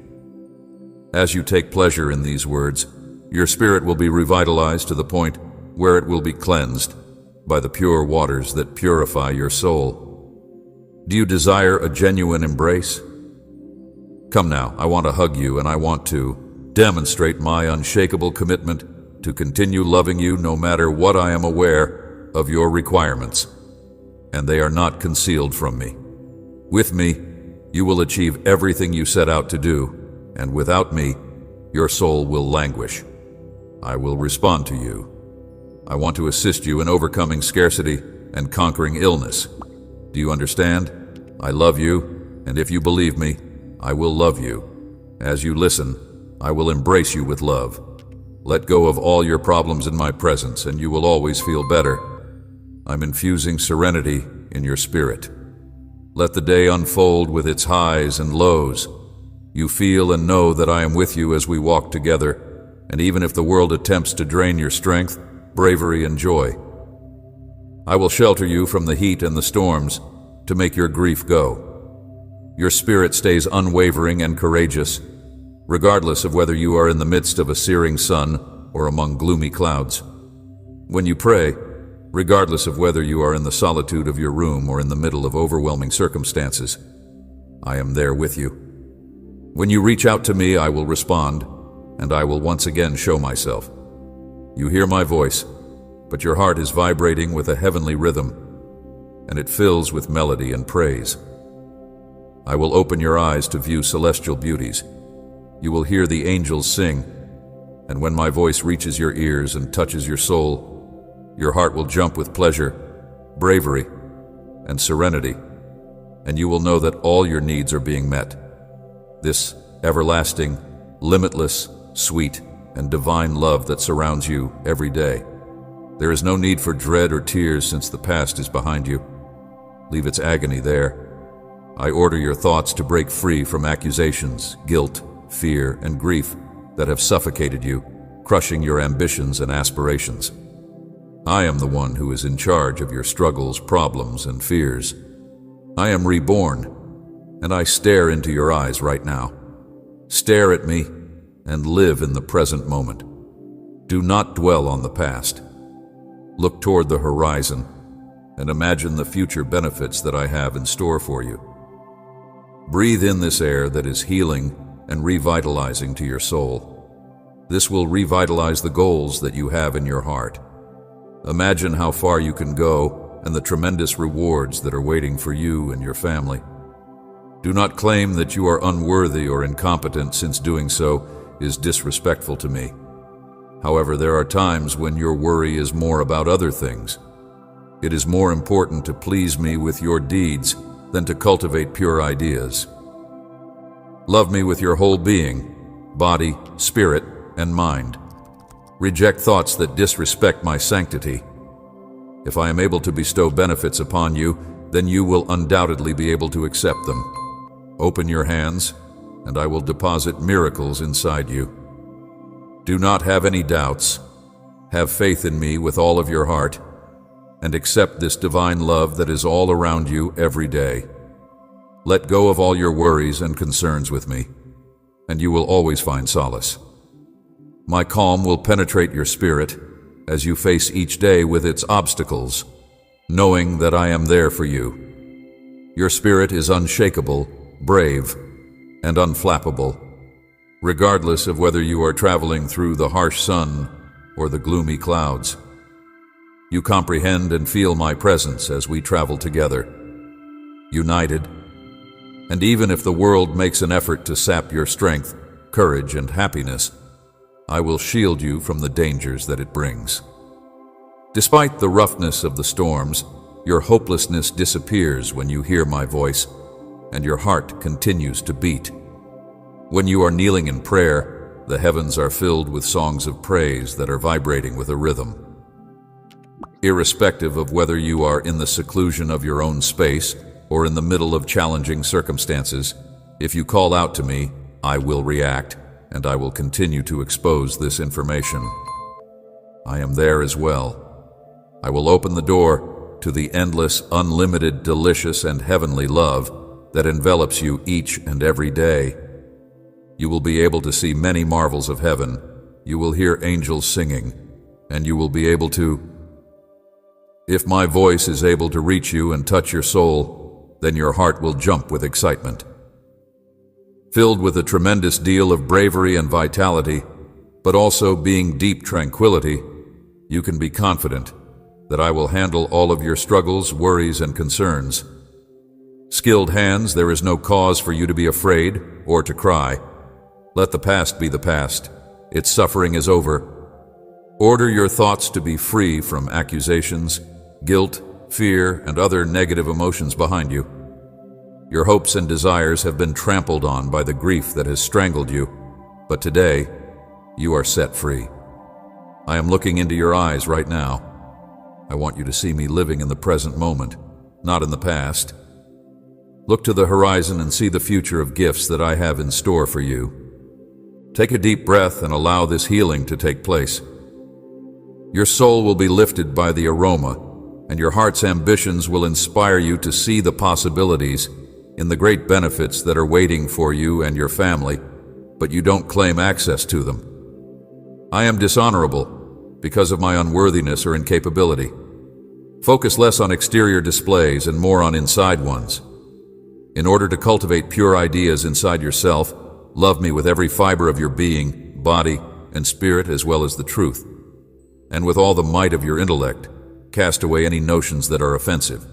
As you take pleasure in these words, your spirit will be revitalized to the point where it will be cleansed by the pure waters that purify your soul. Do you desire a genuine embrace? Come now, I want to hug you, and I want to demonstrate my unshakable commitment to continue loving you no matter what. I am aware of your requirements, and they are not concealed from me. With me, you will achieve everything you set out to do, and without me, your soul will languish. I will respond to you. I want to assist you in overcoming scarcity and conquering illness. Do you understand? I love you, and if you believe me, I will love you. As you listen, I will embrace you with love. Let go of all your problems in my presence, and you will always feel better. I'm infusing serenity in your spirit. Let the day unfold with its highs and lows. You feel and know that I am with you as we walk together, and even if the world attempts to drain your strength, bravery, and joy, I will shelter you from the heat and the storms to make your grief go. Your spirit stays unwavering and courageous, regardless of whether you are in the midst of a searing sun or among gloomy clouds. When you pray, regardless of whether you are in the solitude of your room or in the middle of overwhelming circumstances, I am there with you. When you reach out to me, I will respond, and I will once again show myself. You hear my voice, but your heart is vibrating with a heavenly rhythm, and it fills with melody and praise. I will open your eyes to view celestial beauties. You will hear the angels sing, and when my voice reaches your ears and touches your soul, your heart will jump with pleasure, bravery, and serenity, and you will know that all your needs are being met. This everlasting, limitless, sweet, and divine love that surrounds you every day. There is no need for dread or tears since the past is behind you. Leave its agony there. I order your thoughts to break free from accusations, guilt, fear, and grief that have suffocated you, crushing your ambitions and aspirations. I am the one who is in charge of your struggles, problems, and fears. I am reborn, and I stare into your eyes right now. Stare at me and live in the present moment. Do not dwell on the past. Look toward the horizon and imagine the future benefits that I have in store for you. Breathe in this air that is healing and revitalizing to your soul. This will revitalize the goals that you have in your heart. Imagine how far you can go and the tremendous rewards that are waiting for you and your family. Do not claim that you are unworthy or incompetent, since doing so is disrespectful to me. However, there are times when your worry is more about other things. It is more important to please me with your deeds than to cultivate pure ideas. Love me with your whole being, body, spirit, and mind. Reject thoughts that disrespect my sanctity. If I am able to bestow benefits upon you, then you will undoubtedly be able to accept them. Open your hands, and I will deposit miracles inside you. Do not have any doubts. Have faith in me with all of your heart, and accept this divine love that is all around you every day. Let go of all your worries and concerns with me, and you will always find solace. My calm will penetrate your spirit as you face each day with its obstacles, knowing that I am there for you. Your spirit is unshakable, brave, and unflappable, regardless of whether you are traveling through the harsh sun or the gloomy clouds. You comprehend and feel my presence as we travel together, united. And even if the world makes an effort to sap your strength, courage, and happiness, I will shield you from the dangers that it brings. Despite the roughness of the storms, your hopelessness disappears when you hear my voice, and your heart continues to beat. When you are kneeling in prayer, the heavens are filled with songs of praise that are vibrating with a rhythm. Irrespective of whether you are in the seclusion of your own space or in the middle of challenging circumstances, if you call out to me, I will react, and I will continue to expose this information. I am there as well. I will open the door to the endless, unlimited, delicious, and heavenly love that envelops you each and every day. You will be able to see many marvels of heaven. You will hear angels singing, and you will be able to. If my voice is able to reach you and touch your soul, then your heart will jump with excitement. Filled with a tremendous deal of bravery and vitality, but also being deep tranquility, you can be confident that I will handle all of your struggles, worries, and concerns. Skilled hands, there is no cause for you to be afraid or to cry. Let the past be the past. Its suffering is over. Order your thoughts to be free from accusations, guilt, fear, and other negative emotions behind you. Your hopes and desires have been trampled on by the grief that has strangled you, but today, you are set free. I am looking into your eyes right now. I want you to see me living in the present moment, not in the past. Look to the horizon and see the future of gifts that I have in store for you. Take a deep breath and allow this healing to take place. Your soul will be lifted by the aroma, and your heart's ambitions will inspire you to see the possibilities in the great benefits that are waiting for you and your family, but you don't claim access to them. I am dishonorable because of my unworthiness or incapability. Focus less on exterior displays and more on inside ones. In order to cultivate pure ideas inside yourself, love me with every fiber of your being, body, and spirit, as well as the truth. And with all the might of your intellect, cast away any notions that are offensive.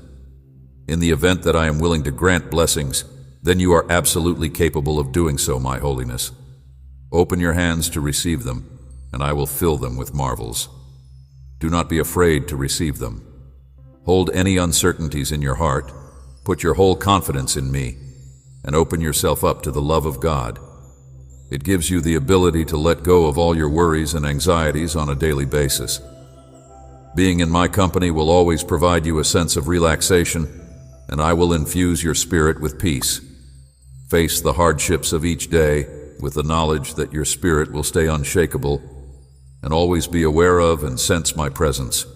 In the event that I am willing to grant blessings, then you are absolutely capable of doing so, my holiness. Open your hands to receive them, and I will fill them with marvels. Do not be afraid to receive them. Hold any uncertainties in your heart, put your whole confidence in me, and open yourself up to the love of God. It gives you the ability to let go of all your worries and anxieties on a daily basis. Being in my company will always provide you a sense of relaxation, and I will infuse your spirit with peace. Face the hardships of each day with the knowledge that your spirit will stay unshakable, and always be aware of and sense my presence,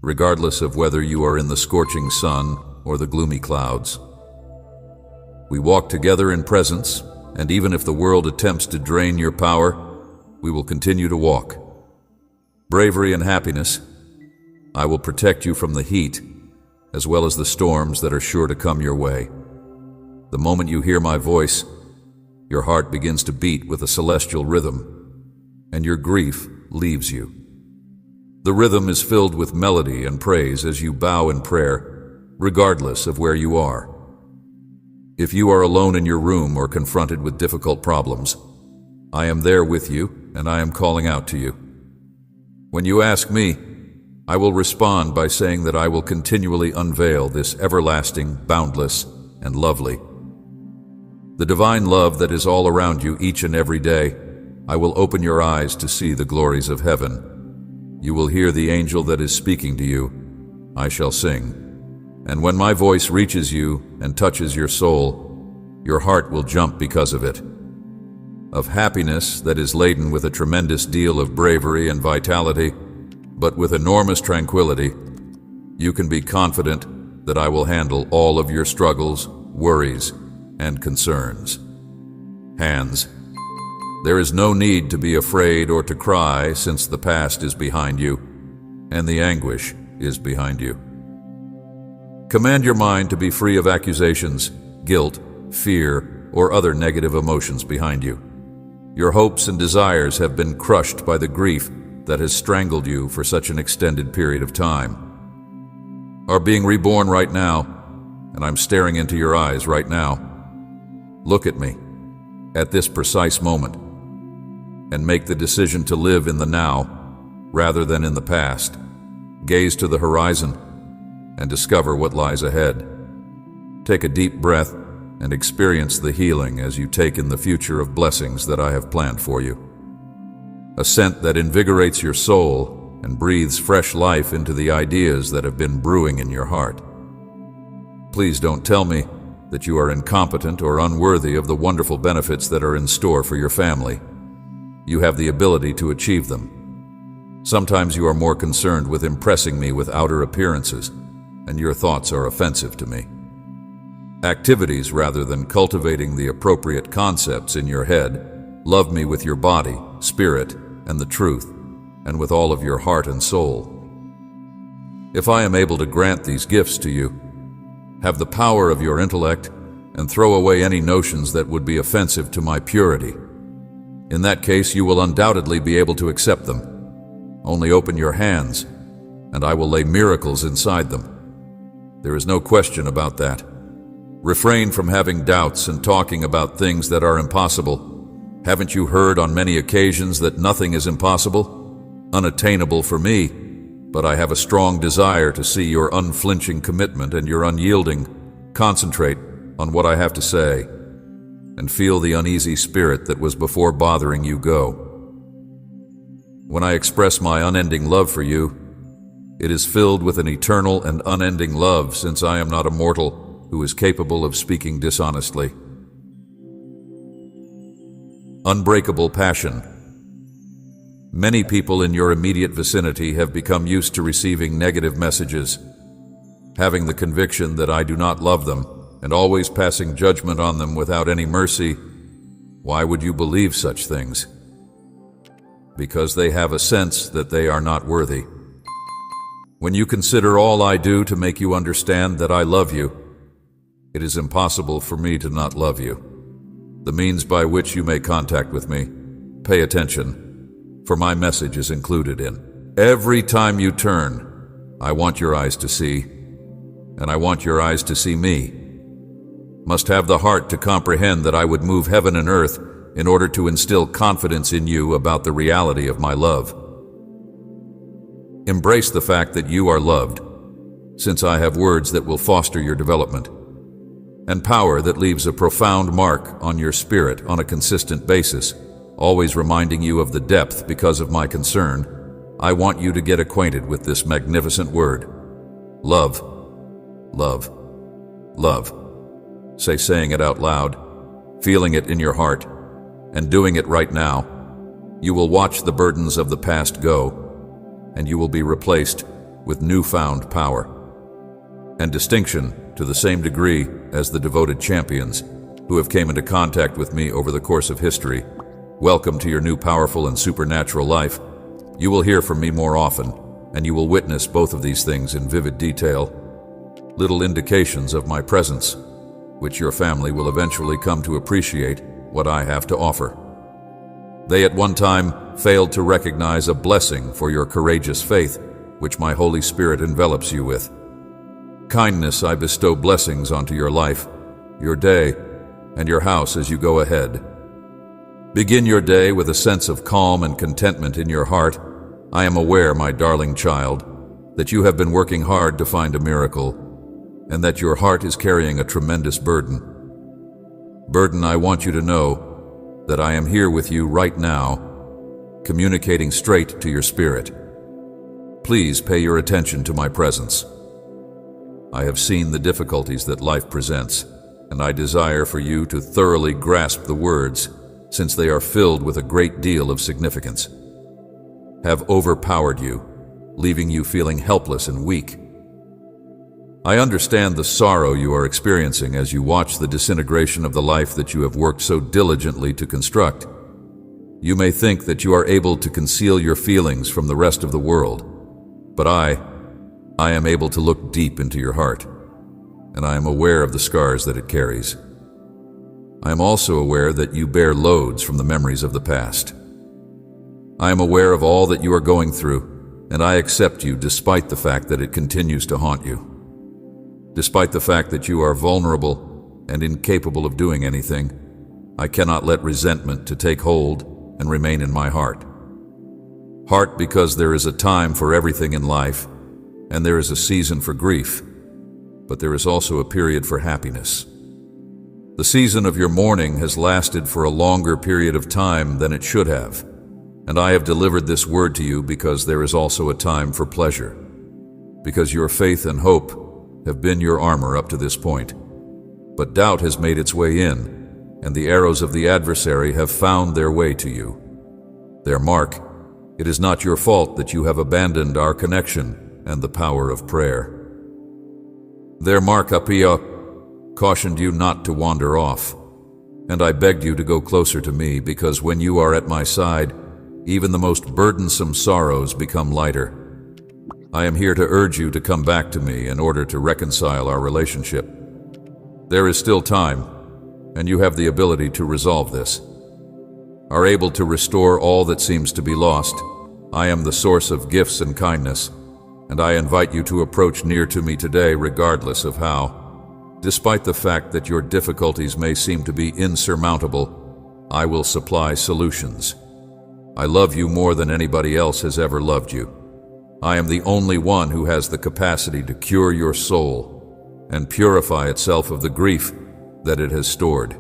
regardless of whether you are in the scorching sun or the gloomy clouds. We walk together in presence, and even if the world attempts to drain your power, we will continue to walk. Bravery and happiness, I will protect you from the heat, as well as the storms that are sure to come your way. The moment you hear my voice, your heart begins to beat with a celestial rhythm, and your grief leaves you. The rhythm is filled with melody and praise as you bow in prayer, regardless of where you are. If you are alone in your room or confronted with difficult problems, I am there with you, and I am calling out to you. When you ask me, I will respond by saying that I will continually unveil this everlasting, boundless, and lovely. The divine love that is all around you each and every day, I will open your eyes to see the glories of heaven. You will hear the angel that is speaking to you. I shall sing. And when my voice reaches you and touches your soul, your heart will jump because of it. Of happiness that is laden with a tremendous deal of bravery and vitality, but with enormous tranquility, you can be confident that I will handle all of your struggles, worries, and concerns. Hands. There is no need to be afraid or to cry, since the past is behind you, and the anguish is behind you. Command your mind to be free of accusations, guilt, fear, or other negative emotions behind you. Your hopes and desires have been crushed by the grief that has strangled you for such an extended period of time. Are being reborn right now, and I'm staring into your eyes right now. Look at me, at this precise moment, and make the decision to live in the now, rather than in the past. Gaze to the horizon, and discover what lies ahead. Take a deep breath and experience the healing as you take in the future of blessings that I have planned for you. A scent that invigorates your soul and breathes fresh life into the ideas that have been brewing in your heart. Please don't tell me that you are incompetent or unworthy of the wonderful benefits that are in store for your family. You have the ability to achieve them. Sometimes you are more concerned with impressing me with outer appearances, and your thoughts are offensive to me. Activities rather than cultivating the appropriate concepts in your head. Love me with your body, spirit, and the truth, and with all of your heart and soul. If I am able to grant these gifts to you, have the power of your intellect, and throw away any notions that would be offensive to my purity, in that case you will undoubtedly be able to accept them. Only open your hands, and I will lay miracles inside them. There is no question about that. Refrain from having doubts and talking about things that are impossible. Haven't you heard on many occasions that nothing is impossible, unattainable for me? But I have a strong desire to see your unflinching commitment and your unyielding. Concentrate on what I have to say, and feel the uneasy spirit that was before bothering you go. When I express my unending love for you, it is filled with an eternal and unending love, since I am not a mortal who is capable of speaking dishonestly. Unbreakable passion. Many people in your immediate vicinity have become used to receiving negative messages, having the conviction that I do not love them, and always passing judgment on them without any mercy. Why would you believe such things? Because they have a sense that they are not worthy. When you consider all I do to make you understand that I love you, it is impossible for me to not love you. The means by which you make contact with me, pay attention, for my message is included in. Every time you turn, I want your eyes to see, and I want your eyes to see me. Must have the heart to comprehend that I would move heaven and earth in order to instill confidence in you about the reality of my love. Embrace the fact that you are loved, since I have words that will foster your development, and power that leaves a profound mark on your spirit on a consistent basis, always reminding you of the depth because of my concern. I want you to get acquainted with this magnificent word. Love, love, love. Saying it out loud, feeling it in your heart, and doing it right now. You will watch the burdens of the past go, and you will be replaced with newfound power and distinction to the same degree as the devoted champions who have came into contact with me over the course of history. Welcome to your new powerful and supernatural life. You will hear from me more often, and you will witness both of these things in vivid detail, little indications of my presence, which your family will eventually come to appreciate what I have to offer. They at one time failed to recognize a blessing for your courageous faith, which my Holy Spirit envelops you with. Kindness, I bestow blessings onto your life, your day, and your house as you go ahead. Begin your day with a sense of calm and contentment in your heart. I am aware, my darling child, that you have been working hard to find a miracle, and that your heart is carrying a tremendous burden. I want you to know that I am here with you right now, communicating straight to your spirit. Please pay your attention to my presence. I have seen the difficulties that life presents, and I desire for you to thoroughly grasp the words, since they are filled with a great deal of significance. Have overpowered you, leaving you feeling helpless and weak. I understand the sorrow you are experiencing as you watch the disintegration of the life that you have worked so diligently to construct. You may think that you are able to conceal your feelings from the rest of the world, but I am able to look deep into your heart, and I am aware of the scars that it carries. I am also aware that you bear loads from the memories of the past. I am aware of all that you are going through, and I accept you despite the fact that it continues to haunt you. Despite the fact that you are vulnerable and incapable of doing anything, I cannot let resentment to take hold and remain in my heart. Heart, because there is a time for everything in life, and there is a season for grief, but there is also a period for happiness. The season of your mourning has lasted for a longer period of time than it should have, and I have delivered this word to you because there is also a time for pleasure, because your faith and hope have been your armor up to this point. But doubt has made its way in, and the arrows of the adversary have found their way to you. Their mark, it is not your fault that you have abandoned our connection and the power of prayer. Their mark, Apia, cautioned you not to wander off, and I begged you to go closer to me, because when you are at my side, even the most burdensome sorrows become lighter. I am here to urge you to come back to me in order to reconcile our relationship. There is still time, and you have the ability to resolve this. Are able to restore all that seems to be lost. I am the source of gifts and kindness, and I invite you to approach near to me today regardless of how. Despite the fact that your difficulties may seem to be insurmountable, I will supply solutions. I love you more than anybody else has ever loved you. I am the only one who has the capacity to cure your soul and purify itself of the grief that it has stored.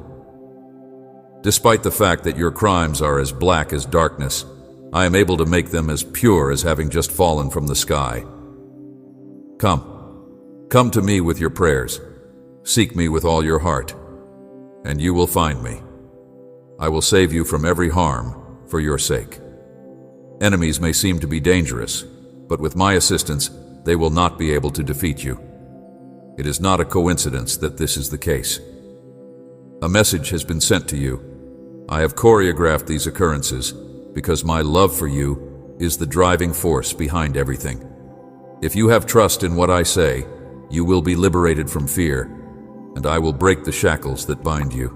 Despite the fact that your crimes are as black as darkness, I am able to make them as pure as having just fallen from the sky. Come to me with your prayers. Seek me with all your heart, and you will find me. I will save you from every harm for your sake. Enemies may seem to be dangerous, but with my assistance, they will not be able to defeat you. It is not a coincidence that this is the case. A message has been sent to you. I have choreographed these occurrences because my love for you is the driving force behind everything. If you have trust in what I say, you will be liberated from fear, and I will break the shackles that bind you.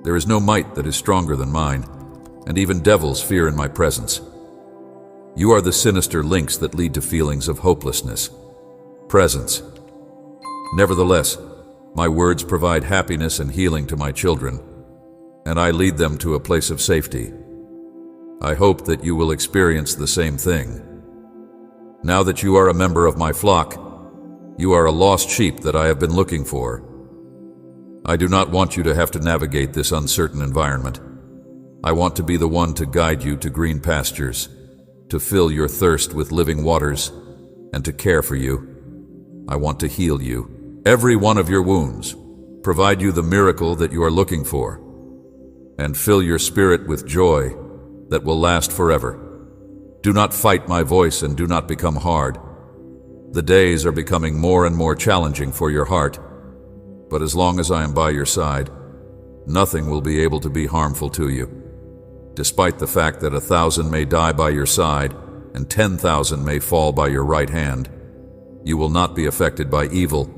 There is no might that is stronger than mine, and even devils fear in my presence. You are the sinister links that lead to feelings of hopelessness. Presence. Nevertheless, my words provide happiness and healing to my children, and I lead them to a place of safety. I hope that you will experience the same thing. Now that you are a member of my flock, you are a lost sheep that I have been looking for. I do not want you to have to navigate this uncertain environment. I want to be the one to guide you to green pastures, to fill your thirst with living waters, and to care for you. I want to heal you, every one of your wounds, provide you the miracle that you are looking for, and fill your spirit with joy that will last forever. Do not fight my voice and do not become hard. The days are becoming more and more challenging for your heart, but as long as I am by your side, nothing will be able to be harmful to you. Despite the fact that 1,000 may die by your side and 10,000 may fall by your right hand, you will not be affected by evil,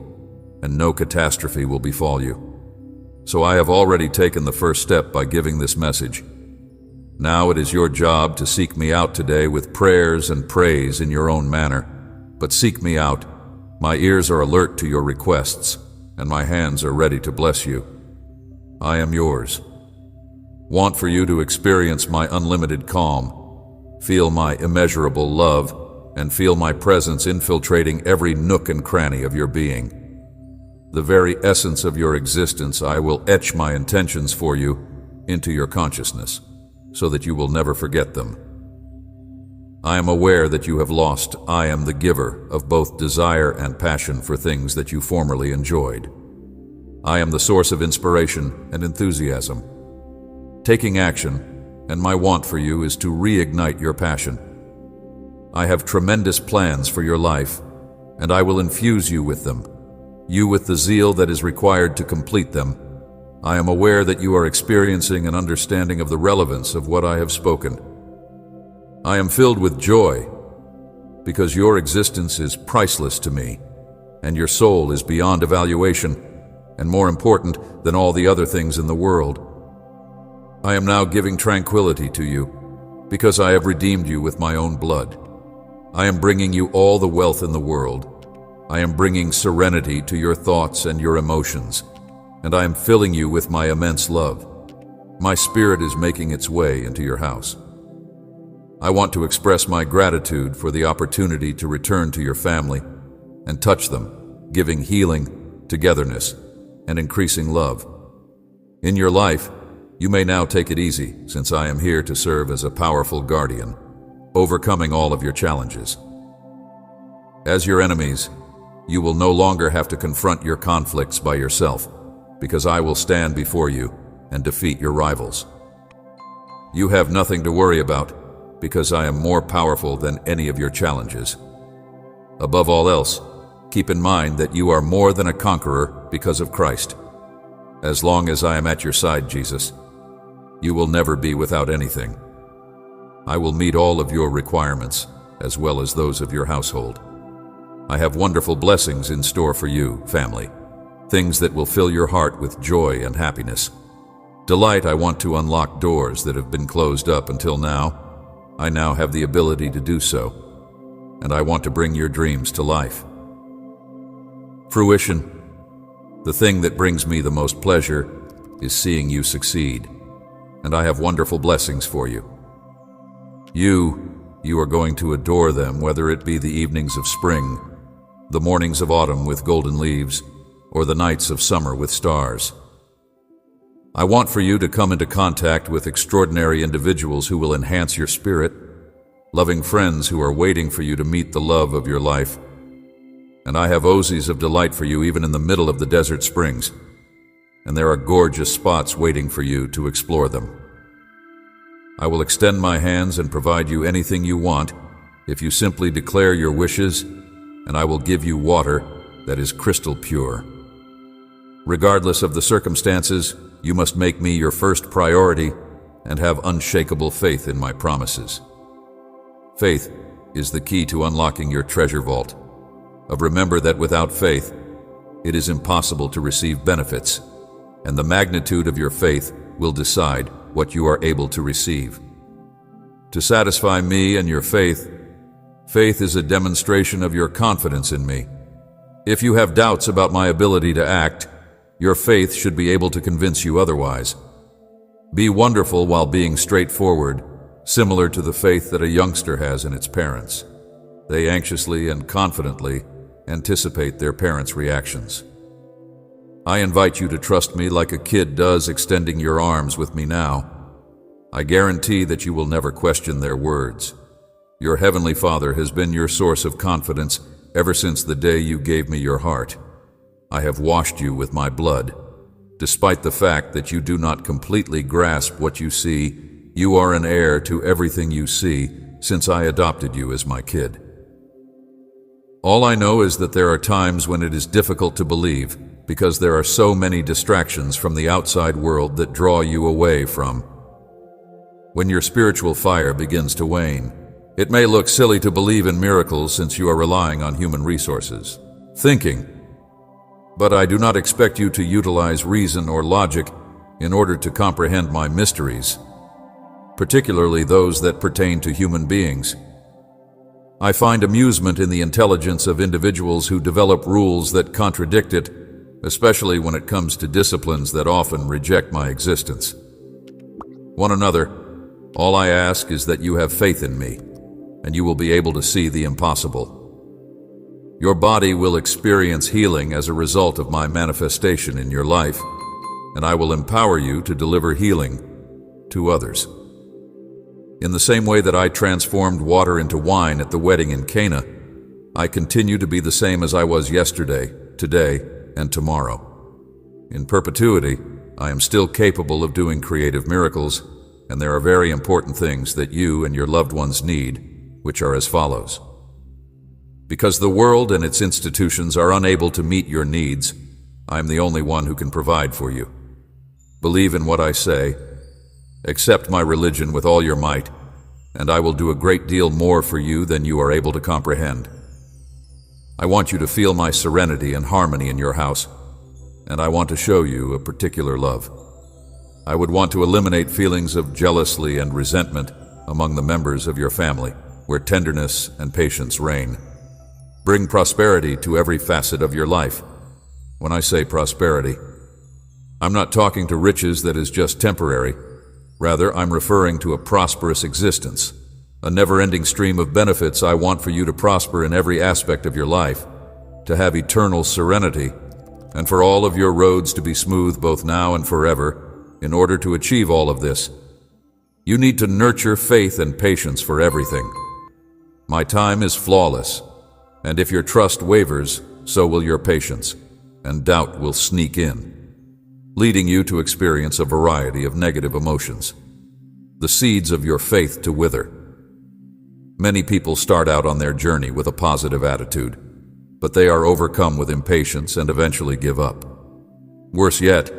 and no catastrophe will befall you. So I have already taken the first step by giving this message. Now it is your job to seek me out today with prayers and praise in your own manner. But seek me out. My ears are alert to your requests, and my hands are ready to bless you. I am yours. Want for you to experience my unlimited calm, feel my immeasurable love, and feel my presence infiltrating every nook and cranny of your being. The very essence of your existence, I will etch my intentions for you into your consciousness, so that you will never forget them. I am aware that you have lost. I am the giver of both desire and passion for things that you formerly enjoyed. I am the source of inspiration and enthusiasm. Taking action, and my want for you is to reignite your passion. I have tremendous plans for your life, and I will infuse you with them, you with the zeal that is required to complete them. I am aware that you are experiencing an understanding of the relevance of what I have spoken. I am filled with joy because your existence is priceless to me, and your soul is beyond evaluation and more important than all the other things in the world. I am now giving tranquility to you because I have redeemed you with my own blood. I am bringing you all the wealth in the world. I am bringing serenity to your thoughts and your emotions, and I am filling you with my immense love. My spirit is making its way into your house. I want to express my gratitude for the opportunity to return to your family and touch them, giving healing, togetherness, and increasing love. In your life, you may now take it easy, since I am here to serve as a powerful guardian, overcoming all of your challenges. As your enemies, you will no longer have to confront your conflicts by yourself, because I will stand before you and defeat your rivals. You have nothing to worry about, because I am more powerful than any of your challenges. Above all else, keep in mind that you are more than a conqueror because of Christ. As long as I am at your side, Jesus, you will never be without anything. I will meet all of your requirements, as well as those of your household. I have wonderful blessings in store for you, family, things that will fill your heart with joy and happiness. Delight, I want to unlock doors that have been closed up until now. I now have the ability to do so, and I want to bring your dreams to life. Fruition, the thing that brings me the most pleasure is seeing you succeed. and I have wonderful blessings for you. You are going to adore them, whether it be the evenings of spring, the mornings of autumn with golden leaves, or the nights of summer with stars. I want for you to come into contact with extraordinary individuals who will enhance your spirit, loving friends who are waiting for you to meet the love of your life. And I have oases of delight for you even in the middle of the desert springs, and there are gorgeous spots waiting for you to explore them. I will extend my hands and provide you anything you want if you simply declare your wishes, and I will give you water that is crystal pure. Regardless of the circumstances, you must make me your first priority and have unshakable faith in my promises. Faith is the key to unlocking your treasure vault. Remember that without faith, it is impossible to receive benefits, and the magnitude of your faith will decide what you are able to receive. To satisfy me and your faith is a demonstration of your confidence in me. If you have doubts about my ability to act, your faith should be able to convince you otherwise. Be wonderful while being straightforward, similar to the faith that a youngster has in its parents. They anxiously and confidently anticipate their parents' reactions. I invite you to trust me like a kid does, extending your arms with me now. I guarantee that you will never question their words. Your Heavenly Father has been your source of confidence ever since the day you gave me your heart. I have washed you with my blood. Despite the fact that you do not completely grasp what you see, you are an heir to everything you see since I adopted you as my kid. All I know is that there are times when it is difficult to believe because there are so many distractions from the outside world that draw you away from. When your spiritual fire begins to wane, it may look silly to believe in miracles since you are relying on human resources. But I do not expect you to utilize reason or logic in order to comprehend my mysteries, particularly those that pertain to human beings. I find amusement in the intelligence of individuals who develop rules that contradict it, especially when it comes to disciplines that often reject my existence. One another, all I ask is that you have faith in me, and you will be able to see the impossible. Your body will experience healing as a result of my manifestation in your life, and I will empower you to deliver healing to others. In the same way that I transformed water into wine at the wedding in Cana, I continue to be the same as I was yesterday, today, and tomorrow. In perpetuity, I am still capable of doing creative miracles, and there are very important things that you and your loved ones need, which are as follows. Because the world and its institutions are unable to meet your needs, I am the only one who can provide for you. Believe in what I say, accept my religion with all your might, and I will do a great deal more for you than you are able to comprehend. I want you to feel my serenity and harmony in your house, and I want to show you a particular love. I would want to eliminate feelings of jealousy and resentment among the members of your family, where tenderness and patience reign. Bring prosperity to every facet of your life. When I say prosperity, I'm not talking to riches that is just temporary. Rather, I'm referring to a prosperous existence, a never-ending stream of benefits. I want for you to prosper in every aspect of your life, to have eternal serenity, and for all of your roads to be smooth both now and forever. In order to achieve all of this, you need to nurture faith and patience for everything. My time is flawless, and if your trust wavers, so will your patience, and doubt will sneak in, leading you to experience a variety of negative emotions, the seeds of your faith to wither. Many people start out on their journey with a positive attitude, but they are overcome with impatience and eventually give up. Worse yet,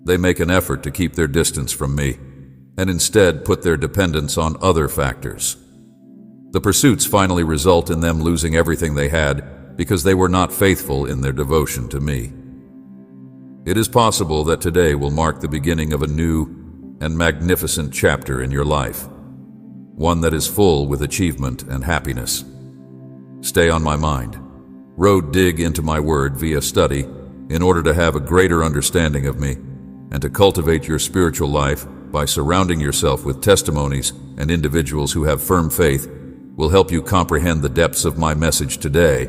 they make an effort to keep their distance from me, and instead put their dependence on other factors. The pursuits finally result in them losing everything they had because they were not faithful in their devotion to me. It is possible that today will mark the beginning of a new and magnificent chapter in your life, one that is full with achievement and happiness. Stay on my mind. Dig into my word via study in order to have a greater understanding of me and to cultivate your spiritual life by surrounding yourself with testimonies and individuals who have firm faith will help you comprehend the depths of my message today,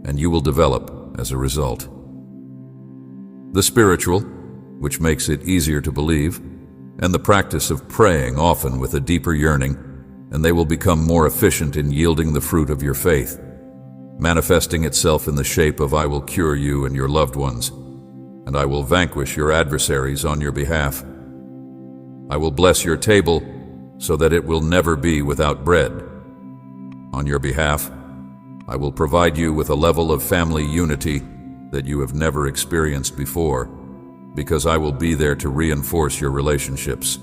and you will develop as a result. The spiritual, which makes it easier to believe, and the practice of praying often with a deeper yearning, and they will become more efficient in yielding the fruit of your faith, manifesting itself in the shape of I will cure you and your loved ones, and I will vanquish your adversaries on your behalf. I will bless your table so that it will never be without bread. On your behalf, I will provide you with a level of family unity that you have never experienced before, because I will be there to reinforce your relationships.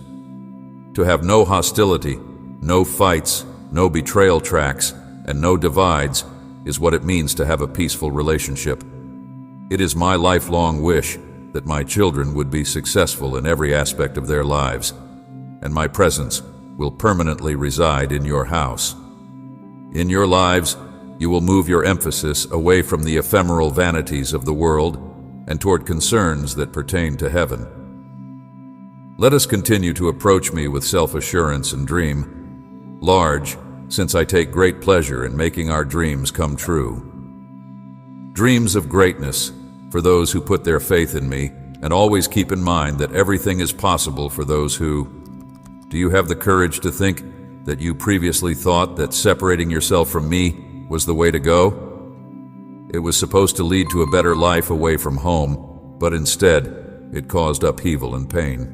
To have no hostility, no fights, no betrayal tracks, and no divides is what it means to have a peaceful relationship. It is my lifelong wish that my children would be successful in every aspect of their lives, and my presence will permanently reside in your house. In your lives, you will move your emphasis away from the ephemeral vanities of the world and toward concerns that pertain to heaven. Let us continue to approach me with self-assurance and dream large, since I take great pleasure in making our dreams come true. Dreams of greatness for those who put their faith in me, and always keep in mind that everything is possible for those who... Do you have the courage to think that you previously thought that separating yourself from me was the way to go? It was supposed to lead to a better life away from home, but instead, it caused upheaval and pain.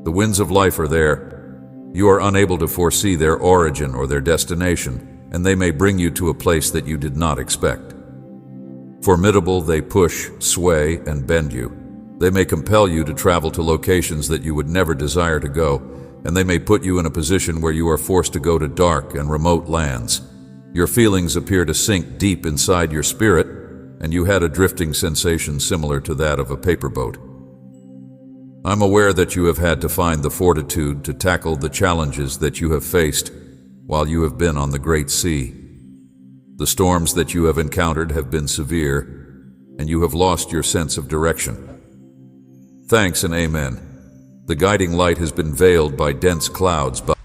The winds of life are there. You are unable to foresee their origin or their destination, and they may bring you to a place that you did not expect. Formidable, they push, sway, and bend you. They may compel you to travel to locations that you would never desire to go, and they may put you in a position where you are forced to go to dark and remote lands. Your feelings appear to sink deep inside your spirit, and you had a drifting sensation similar to that of a paper boat. I'm aware that you have had to find the fortitude to tackle the challenges that you have faced while you have been on the great sea. The storms that you have encountered have been severe, and you have lost your sense of direction. Thanks and amen. The guiding light has been veiled by dense clouds, but